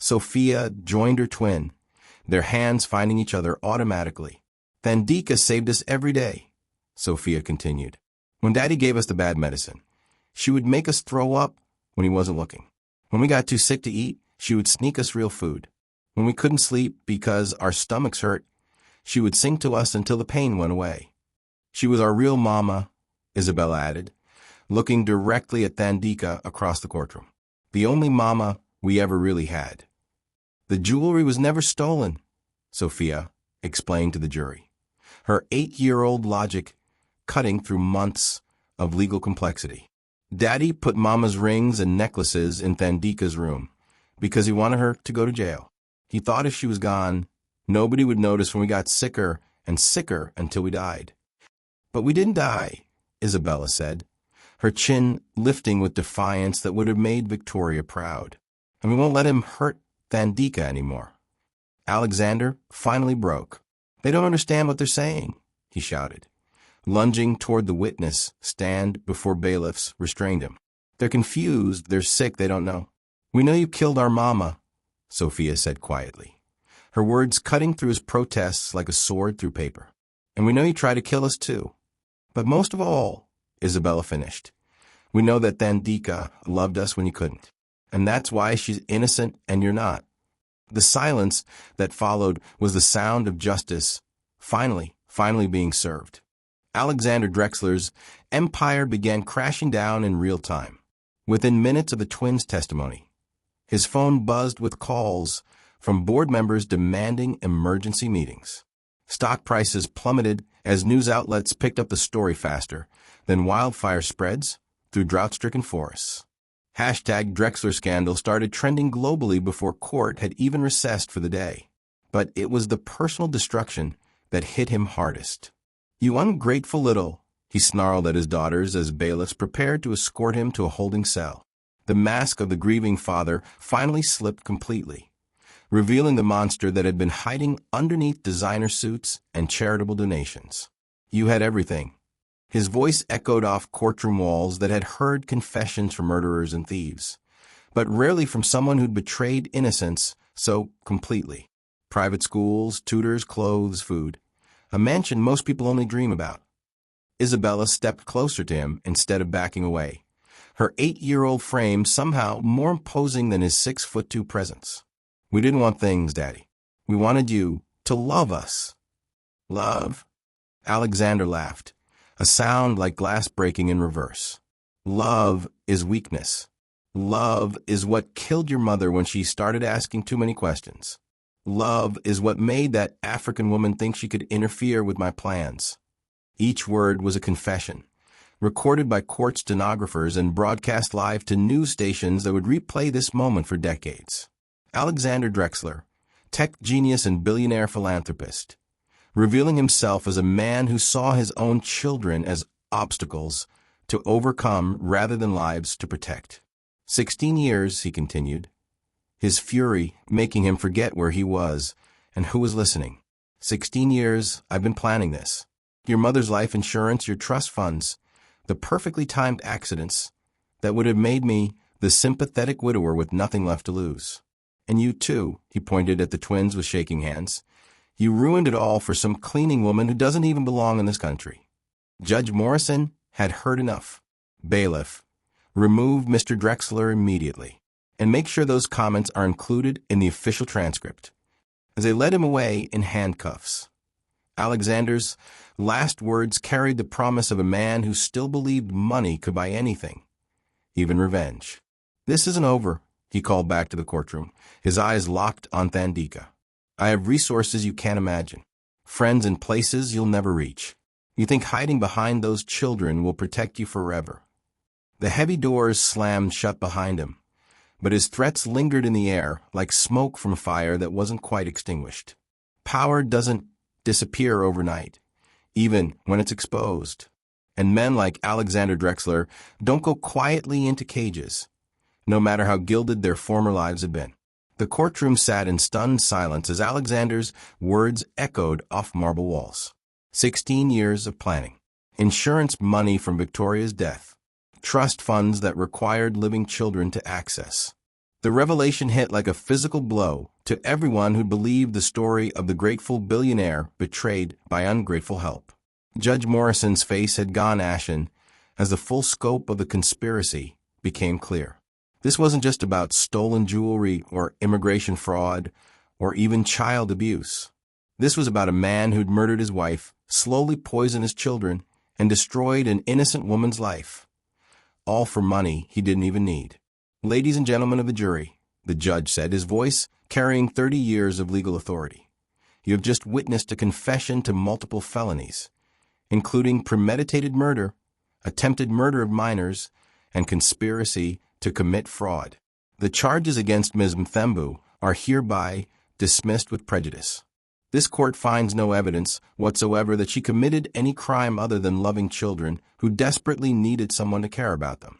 Sophia joined her twin, their hands finding each other automatically. Thandika saved us every day, Sophia continued. When Daddy gave us the bad medicine, she would make us throw up when he wasn't looking. When we got too sick to eat, she would sneak us real food. When we couldn't sleep because our stomachs hurt, she would sing to us until the pain went away. She was our real mama, Isabella added, looking directly at Thandika across the courtroom. The only mama we ever really had. The jewelry was never stolen, Sophia explained to the jury, her 8-year-old logic cutting through months of legal complexity. Daddy put Mama's rings and necklaces in Thandika's room because he wanted her to go to jail. He thought if she was gone, nobody would notice when we got sicker and sicker until we died. But we didn't die, Isabella said, her chin lifting with defiance that would have made Victoria proud. And we won't let him hurt Thandika anymore. Alexander finally broke. They don't understand what they're saying, he shouted, lunging toward the witness stand before bailiffs restrained him. They're confused, they're sick, they don't know. We know you killed our mama, Sophia said quietly, her words cutting through his protests like a sword through paper. And we know you tried to kill us too. But most of all, Isabella finished, we know that Thandika loved us when you couldn't. And that's why she's innocent and you're not. The silence that followed was the sound of justice finally being served. Alexander Drexler's empire began crashing down in real time. Within minutes of the twins' testimony, his phone buzzed with calls from board members demanding emergency meetings. Stock prices plummeted as news outlets picked up the story faster than wildfire spreads through drought-stricken forests. #Drexler scandal started trending globally before court had even recessed for the day. But it was the personal destruction that hit him hardest. You ungrateful little, he snarled at his daughters as bailiffs prepared to escort him to a holding cell. The mask of the grieving father finally slipped completely, revealing the monster that had been hiding underneath designer suits and charitable donations. You had everything. His voice echoed off courtroom walls that had heard confessions from murderers and thieves, but rarely from someone who'd betrayed innocence so completely. Private schools, tutors, clothes, food. A mansion most people only dream about. Isabella stepped closer to him instead of backing away, her 8-year-old frame somehow more imposing than his 6'2" presence. We didn't want things, Daddy. We wanted you to love us. Love? Alexander laughed, a sound like glass breaking in reverse. Love is weakness. Love is what killed your mother when she started asking too many questions. Love is what made that African woman think she could interfere with my plans. Each word was a confession, recorded by court stenographers and broadcast live to news stations that would replay this moment for decades. Alexander Drexler, tech genius and billionaire philanthropist, revealing himself as a man who saw his own children as obstacles to overcome rather than lives to protect. 16 years, he continued, his fury making him forget where he was and who was listening. 16 years, I've been planning this. Your mother's life insurance, your trust funds, the perfectly timed accidents that would have made me the sympathetic widower with nothing left to lose. And you too, he pointed at the twins with shaking hands. You ruined it all for some cleaning woman who doesn't even belong in this country. Judge Morrison had heard enough. Bailiff, remove Mr. Drexler immediately, and make sure those comments are included in the official transcript. As they led him away in handcuffs, Alexander's last words carried the promise of a man who still believed money could buy anything, even revenge. This isn't over, he called back to the courtroom, his eyes locked on Thandika. I have resources you can't imagine, friends and places you'll never reach. You think hiding behind those children will protect you forever. The heavy doors slammed shut behind him, but his threats lingered in the air like smoke from a fire that wasn't quite extinguished. Power doesn't disappear overnight, even when it's exposed. And men like Alexander Drexler don't go quietly into cages, no matter how gilded their former lives had been. The courtroom sat in stunned silence as Alexander's words echoed off marble walls. 16 years of planning. Insurance money from Victoria's death. Trust funds that required living children to access. The revelation hit like a physical blow to everyone who believed the story of the grateful billionaire betrayed by ungrateful help. Judge Morrison's face had gone ashen as the full scope of the conspiracy became clear. This wasn't just about stolen jewelry or immigration fraud or even child abuse. This was about a man who'd murdered his wife, slowly poisoned his children, and destroyed an innocent woman's life. All for money he didn't even need. Ladies and gentlemen of the jury, the judge said, his voice carrying 30 years of legal authority, you have just witnessed a confession to multiple felonies, including premeditated murder, attempted murder of minors, and conspiracy to commit fraud. The charges against Ms. Mthembu are hereby dismissed with prejudice. This court finds no evidence whatsoever that she committed any crime other than loving children who desperately needed someone to care about them.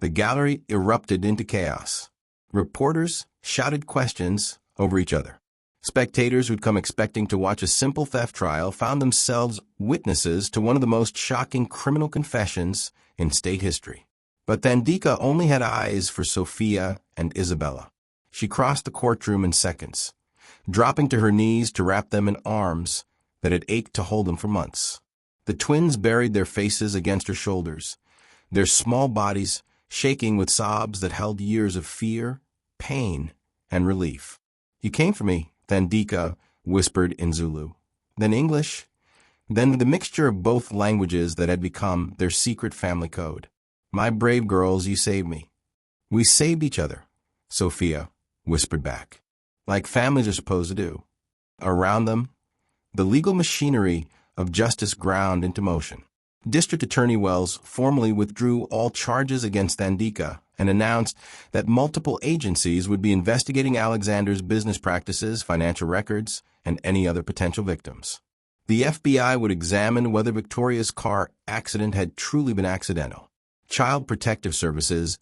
The gallery erupted into chaos. Reporters shouted questions over each other. Spectators who'd come expecting to watch a simple theft trial found themselves witnesses to one of the most shocking criminal confessions in state history. But Thandika only had eyes for Sophia and Isabella. She crossed the courtroom in seconds, dropping to her knees to wrap them in arms that had ached to hold them for months. The twins buried their faces against her shoulders, their small bodies shaking with sobs that held years of fear, pain, and relief. You came for me, Thandika whispered in Zulu, then English, then the mixture of both languages that had become their secret family code. My brave girls, you saved me. We saved each other, Sophia whispered back, like families are supposed to do. Around them, the legal machinery of justice ground into motion. District Attorney Wells formally withdrew all charges against Thandika and announced that multiple agencies would be investigating Alexander's business practices, financial records, and any other potential victims. The FBI would examine whether Victoria's car accident had truly been accidental. Child Protective Services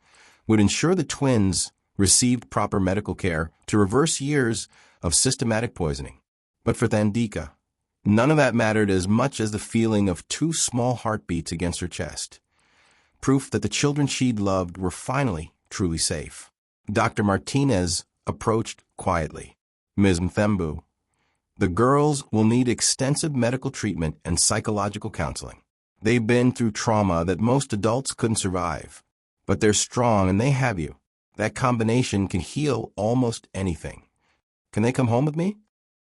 would ensure the twins received proper medical care to reverse years of systematic poisoning. But for Thandika, none of that mattered as much as the feeling of 2 small heartbeats against her chest. Proof that the children she'd loved were finally truly safe. Dr. Martinez approached quietly. Ms. Mthembu, the girls will need extensive medical treatment and psychological counseling. They've been through trauma that most adults couldn't survive. But they're strong and they have you. That combination can heal almost anything. Can they come home with me?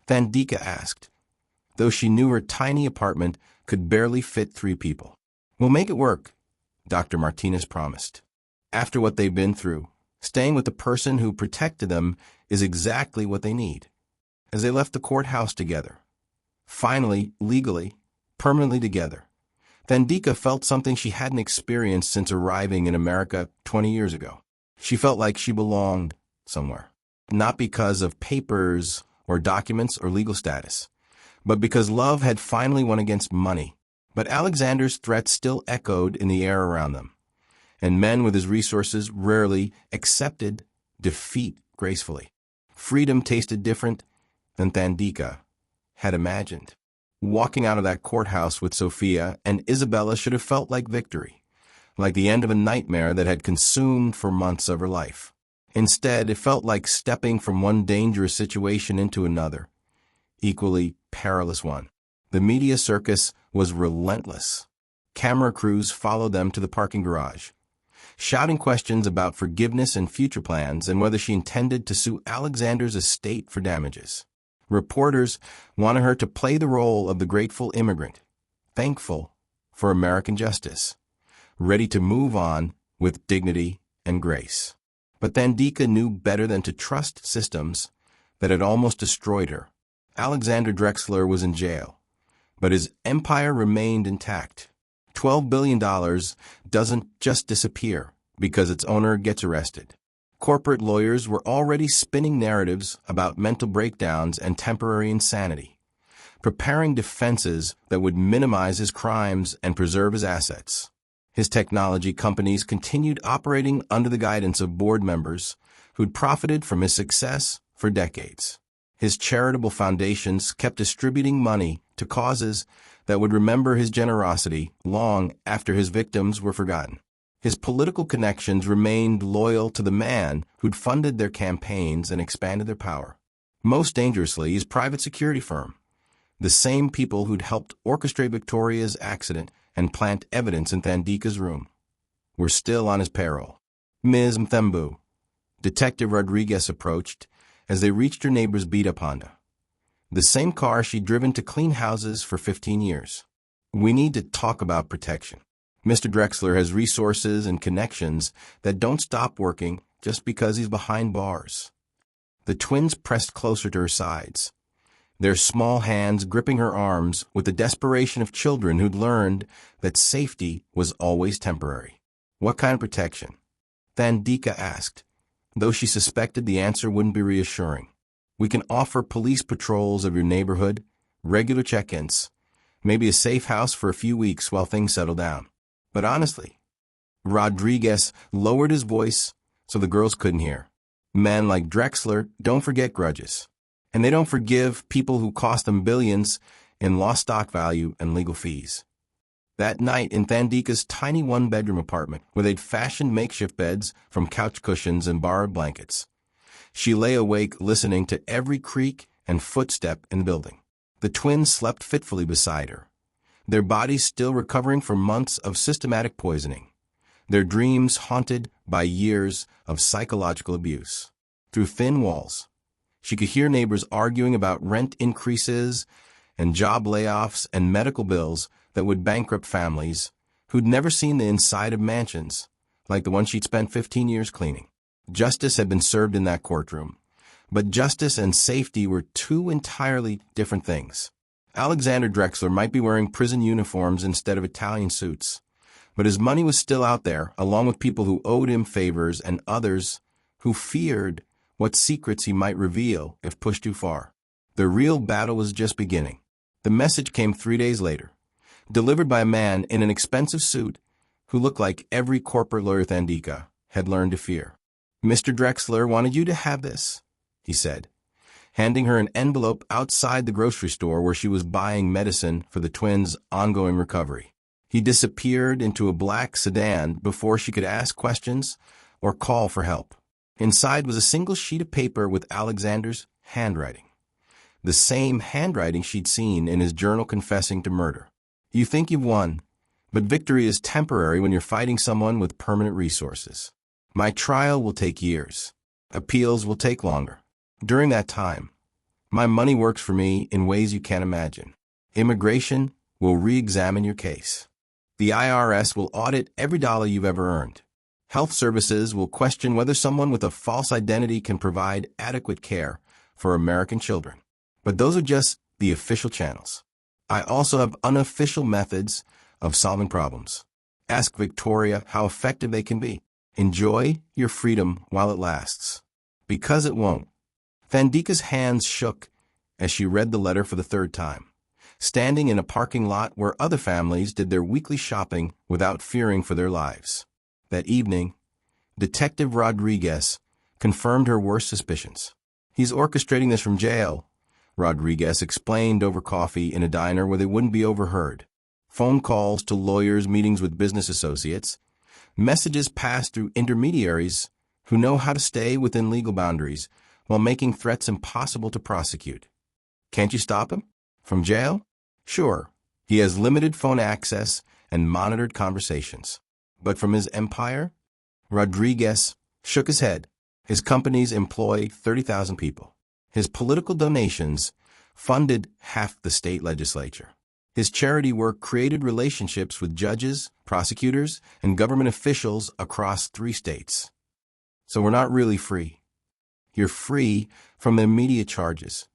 Thandika asked, though she knew her tiny apartment could barely fit 3 people. We'll make it work, Dr. Martinez promised. After what they've been through, staying with the person who protected them is exactly what they need. As they left the courthouse together, finally, legally, permanently together, Thandika felt something she hadn't experienced since arriving in America 20 years ago. She felt like she belonged somewhere, not because of papers or documents or legal status, but because love had finally won against money. But Alexander's threats still echoed in the air around them, and men with his resources rarely accepted defeat gracefully. Freedom tasted different than Thandika had imagined. Walking out of that courthouse with Sophia and Isabella should have felt like victory, like the end of a nightmare that had consumed for months of her life. Instead, it felt like stepping from one dangerous situation into another, equally perilous one. The media circus was relentless. Camera crews followed them to the parking garage, shouting questions about forgiveness and future plans and whether she intended to sue Alexander's estate for damages. Reporters wanted her to play the role of the grateful immigrant, thankful for American justice, ready to move on with dignity and grace. But Thandika knew better than to trust systems that had almost destroyed her. Alexander Drexler was in jail, but his empire remained intact. $12 billion doesn't just disappear because its owner gets arrested. Corporate lawyers were already spinning narratives about mental breakdowns and temporary insanity, preparing defenses that would minimize his crimes and preserve his assets. His technology companies continued operating under the guidance of board members who'd profited from his success for decades. His charitable foundations kept distributing money to causes that would remember his generosity long after his victims were forgotten. His political connections remained loyal to the man who'd funded their campaigns and expanded their power. Most dangerously, his private security firm, the same people who'd helped orchestrate Victoria's accident and plant evidence in Thandika's room, were still on his payroll. Ms. Mthembu, Detective Rodriguez approached as they reached her neighbor's beat-up Honda, the same car she'd driven to clean houses for 15 years. We need to talk about protection. Mr. Drexler has resources and connections that don't stop working just because he's behind bars. The twins pressed closer to her sides, their small hands gripping her arms with the desperation of children who'd learned that safety was always temporary. What kind of protection? Thandika asked, though she suspected the answer wouldn't be reassuring. We can offer police patrols of your neighborhood, regular check-ins, maybe a safe house for a few weeks while things settle down. But honestly, Rodriguez lowered his voice so the girls couldn't hear. Men like Drexler don't forget grudges, and they don't forgive people who cost them billions in lost stock value and legal fees. That night in Thandika's tiny one-bedroom apartment, where they'd fashioned makeshift beds from couch cushions and borrowed blankets, she lay awake listening to every creak and footstep in the building. The twins slept fitfully beside her, their bodies still recovering from months of systematic poisoning, their dreams haunted by years of psychological abuse. Through thin walls, she could hear neighbors arguing about rent increases and job layoffs and medical bills that would bankrupt families who'd never seen the inside of mansions like the one she'd spent 15 years cleaning. Justice had been served in that courtroom, but justice and safety were two entirely different things. Alexander Drexler might be wearing prison uniforms instead of Italian suits, but his money was still out there, along with people who owed him favors and others who feared what secrets he might reveal if pushed too far. The real battle was just beginning. The message came 3 days later, delivered by a man in an expensive suit who looked like every corporate lawyer Thandika had learned to fear. Mr. Drexler wanted you to have this, he said, handing her an envelope outside the grocery store where she was buying medicine for the twins' ongoing recovery. He disappeared into a black sedan before she could ask questions or call for help. Inside was a single sheet of paper with Alexander's handwriting, the same handwriting she'd seen in his journal confessing to murder. You think you've won, but victory is temporary when you're fighting someone with permanent resources. My trial will take years. Appeals will take longer. During that time, my money works for me in ways you can't imagine. Immigration will re-examine your case. The IRS will audit every dollar you've ever earned. Health services will question whether someone with a false identity can provide adequate care for American children. But those are just the official channels. I also have unofficial methods of solving problems. Ask Victoria how effective they can be. Enjoy your freedom while it lasts. Because it won't. Thandika's hands shook as she read the letter for the third time, standing in a parking lot where other families did their weekly shopping without fearing for their lives. That evening, Detective Rodriguez confirmed her worst suspicions. He's orchestrating this from jail, Rodriguez explained over coffee in a diner where they wouldn't be overheard. Phone calls to lawyers, meetings with business associates, messages passed through intermediaries who know how to stay within legal boundaries while making threats impossible to prosecute. Can't you stop him? From jail? Sure, he has limited phone access and monitored conversations. But from his empire? Rodriguez shook his head. His companies employ 30,000 people. His political donations funded half the state legislature. His charity work created relationships with judges, prosecutors, and government officials across 3 states. So we're not really free. You're free from the immediate charges,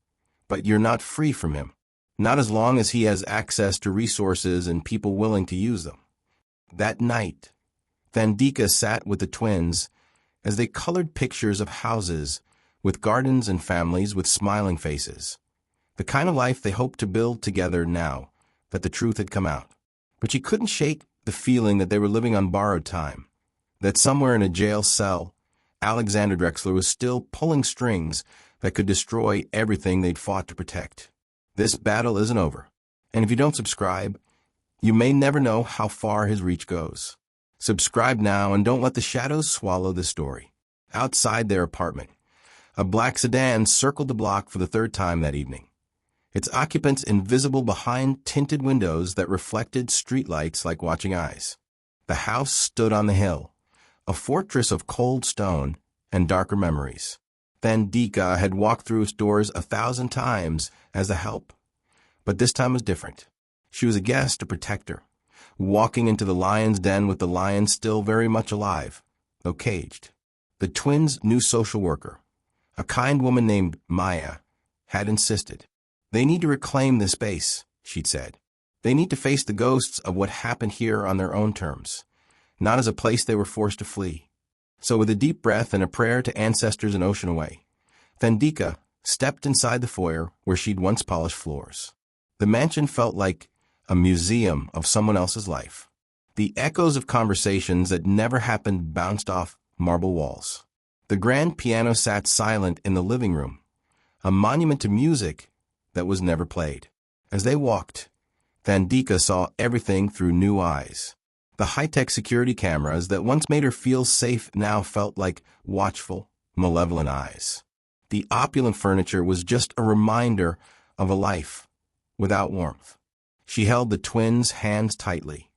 but you're not free from him. Not as long as he has access to resources and people willing to use them. That night, Thandika sat with the twins as they colored pictures of houses with gardens and families with smiling faces, the kind of life they hoped to build together now that the truth had come out. But she couldn't shake the feeling that they were living on borrowed time, that somewhere in a jail cell, Alexander Drexler was still pulling strings that could destroy everything they'd fought to protect. This battle isn't over, and if you don't subscribe, you may never know how far his reach goes. Subscribe now and don't let the shadows swallow the story. Outside their apartment, a black sedan circled the block for the third time that evening, its occupants invisible behind tinted windows that reflected streetlights like watching eyes. The house stood on the hill, a fortress of cold stone and darker memories. Thandika had walked through its doors 1,000 times as a help, but this time was different. She was a guest, a protector, walking into the lion's den with the lion still very much alive, though caged. The twins' new social worker, a kind woman named Maya, had insisted. They need to reclaim this space, she'd said. They need to face the ghosts of what happened here on their own terms, not as a place they were forced to flee. So with a deep breath and a prayer to ancestors an ocean away, Thandika stepped inside the foyer where she'd once polished floors. The mansion felt like a museum of someone else's life. The echoes of conversations that never happened bounced off marble walls. The grand piano sat silent in the living room, a monument to music that was never played. As they walked, Thandika saw everything through new eyes. The high-tech security cameras that once made her feel safe now felt like watchful, malevolent eyes. The opulent furniture was just a reminder of a life without warmth. She held the twins' hands tightly,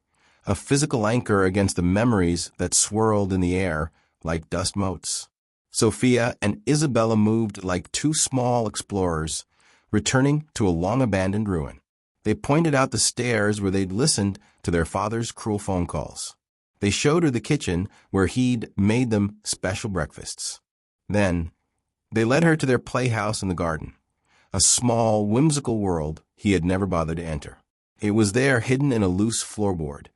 a physical anchor against the memories that swirled in the air like dust motes. Sophia and Isabella moved like two small explorers, returning to a long-abandoned ruin. They pointed out the stairs where they'd listened to their father's cruel phone calls. They showed her the kitchen where he'd made them special breakfasts. Then, they led her to their playhouse in the garden, a small, whimsical world he had never bothered to enter. It was there, hidden in a loose floorboard,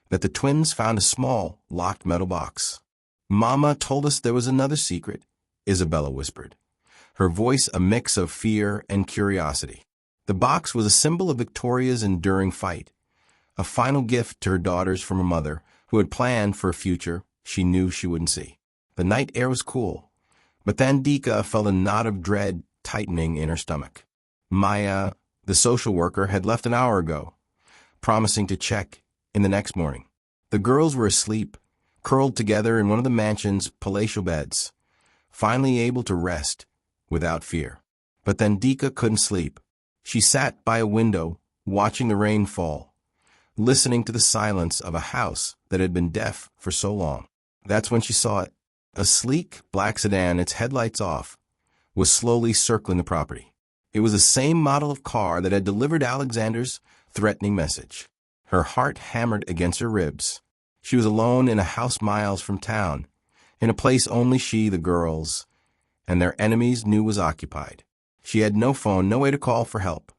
that the twins found a small, locked metal box. "Mama told us there was another secret," Isabella whispered, her voice a mix of fear and curiosity. The box was a symbol of Victoria's enduring fight, a final gift to her daughters from a mother who had planned for a future she knew she wouldn't see. The night air was cool, but Thandika felt a knot of dread tightening in her stomach. Maya, the social worker, had left an hour ago, promising to check in the next morning. The girls were asleep, curled together in one of the mansion's palatial beds, finally able to rest without fear. But Thandika couldn't sleep. She sat by a window, watching the rain fall, listening to the silence of a house that had been deaf for so long. That's when she saw it. A sleek black sedan, its headlights off, was slowly circling the property. It was the same model of car that had delivered Alexander's threatening message. Her heart hammered against her ribs. She was alone in a house miles from town, in a place only she, the girls, and their enemies knew was occupied. She had no phone, no way to call for help.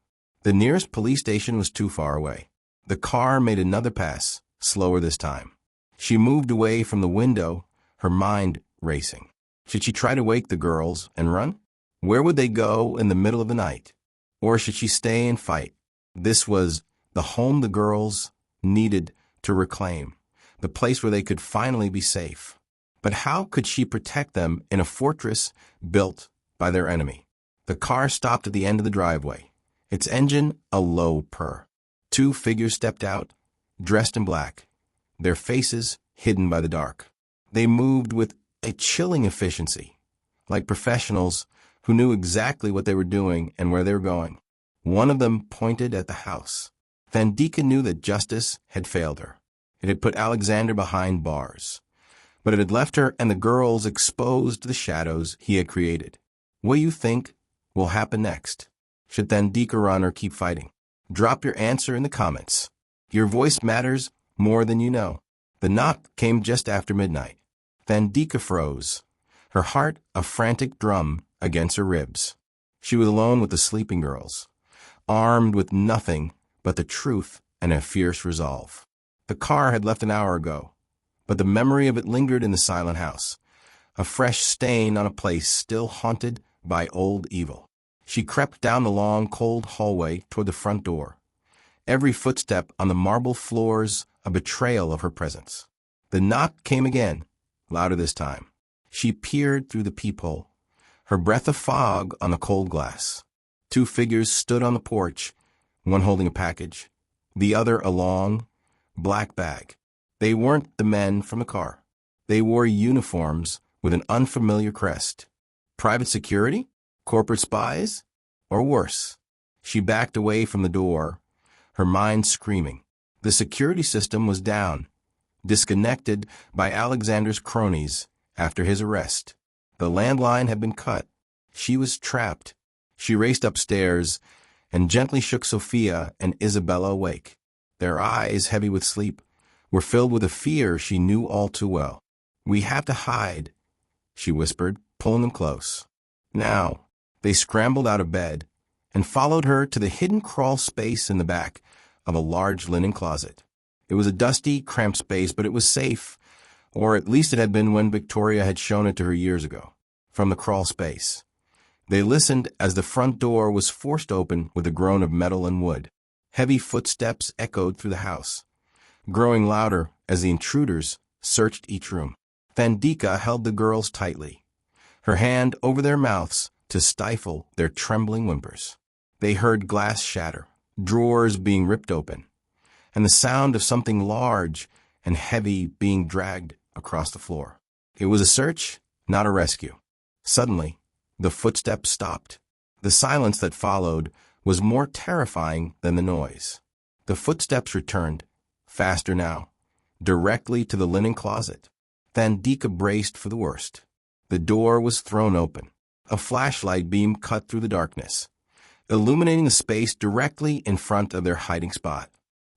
The nearest police station was too far away. The car made another pass, slower this time. She moved away from the window, her mind racing. Should she try to wake the girls and run? Where would they go in the middle of the night? Or should she stay and fight? This was the home the girls needed to reclaim, the place where they could finally be safe. But how could she protect them in a fortress built by their enemy? The car stopped at the end of the driveway, its engine a low purr. Two figures stepped out, dressed in black, their faces hidden by the dark. They moved with a chilling efficiency, like professionals who knew exactly what they were doing and where they were going. One of them pointed at the house. Thandika knew that justice had failed her. It had put Alexander behind bars, but it had left her and the girls exposed to the shadows he had created. What do you think will happen next? Should Thandika run or keep fighting? Drop your answer in the comments. Your voice matters more than you know. The knock came just after midnight. Thandika froze, her heart a frantic drum against her ribs. She was alone with the sleeping girls, armed with nothing but the truth and a fierce resolve. The car had left an hour ago, but the memory of it lingered in the silent house, a fresh stain on a place still haunted by old evil. She crept down the long, cold hallway toward the front door, every footstep on the marble floors a betrayal of her presence. The knock came again, louder this time. She peered through the peephole, her breath of fog on the cold glass. Two figures stood on the porch, one holding a package, the other a long, black bag. They weren't the men from the car. They wore uniforms with an unfamiliar crest. Private security? Corporate spies? Or worse? She backed away from the door, her mind screaming. The security system was down, disconnected by Alexander's cronies after his arrest. The landline had been cut. She was trapped. She raced upstairs and gently shook Sophia and Isabella awake. Their eyes, heavy with sleep, were filled with a fear she knew all too well. "We have to hide," she whispered, pulling them close. Now, they scrambled out of bed and followed her to the hidden crawl space in the back of a large linen closet. It was a dusty, cramped space, but it was safe, or at least it had been when Victoria had shown it to her years ago. From the crawl space, they listened as the front door was forced open with a groan of metal and wood. Heavy footsteps echoed through the house, growing louder as the intruders searched each room. Vandika held the girls tightly, her hand over their mouths to stifle their trembling whimpers. They heard glass shatter, drawers being ripped open, and the sound of something large and heavy being dragged across the floor. It was a search, not a rescue. Suddenly, the footsteps stopped. The silence that followed was more terrifying than the noise. The footsteps returned, faster now, directly to the linen closet. Vandika braced for the worst. The door was thrown open. A flashlight beam cut through the darkness, illuminating the space directly in front of their hiding spot.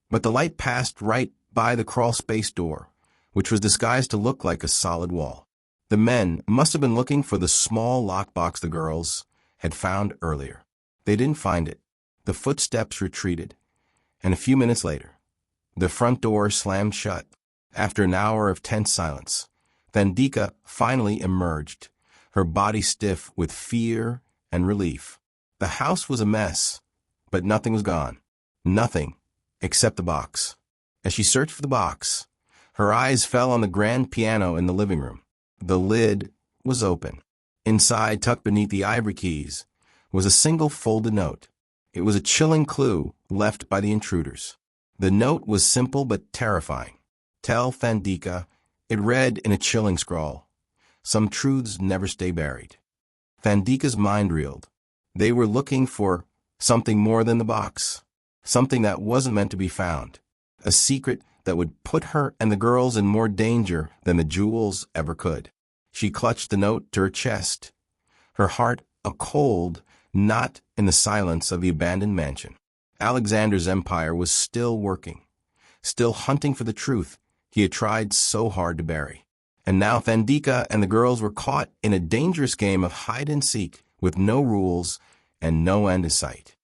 But the light passed right by the crawl space door, which was disguised to look like a solid wall. The men must have been looking for the small lockbox the girls had found earlier. They didn't find it. The footsteps retreated, and a few minutes later, the front door slammed shut. After an hour of tense silence, Vandika finally emerged, her body stiff with fear and relief. The house was a mess, but nothing was gone. Nothing except the box. As she searched for the box, her eyes fell on the grand piano in the living room. The lid was open. Inside, tucked beneath the ivory keys, was a single folded note. It was a chilling clue left by the intruders. The note was simple but terrifying. "Tell Vandika," it read in a chilling scrawl. "Some truths never stay buried." Vandika's mind reeled. They were looking for something more than the box, something that wasn't meant to be found, a secret that would put her and the girls in more danger than the jewels ever could. She clutched the note to her chest, her heart a cold knot in the silence of the abandoned mansion. Alexander's empire was still working, still hunting for the truth he had tried so hard to bury. And now Vandika and the girls were caught in a dangerous game of hide and seek with no rules and no end in sight.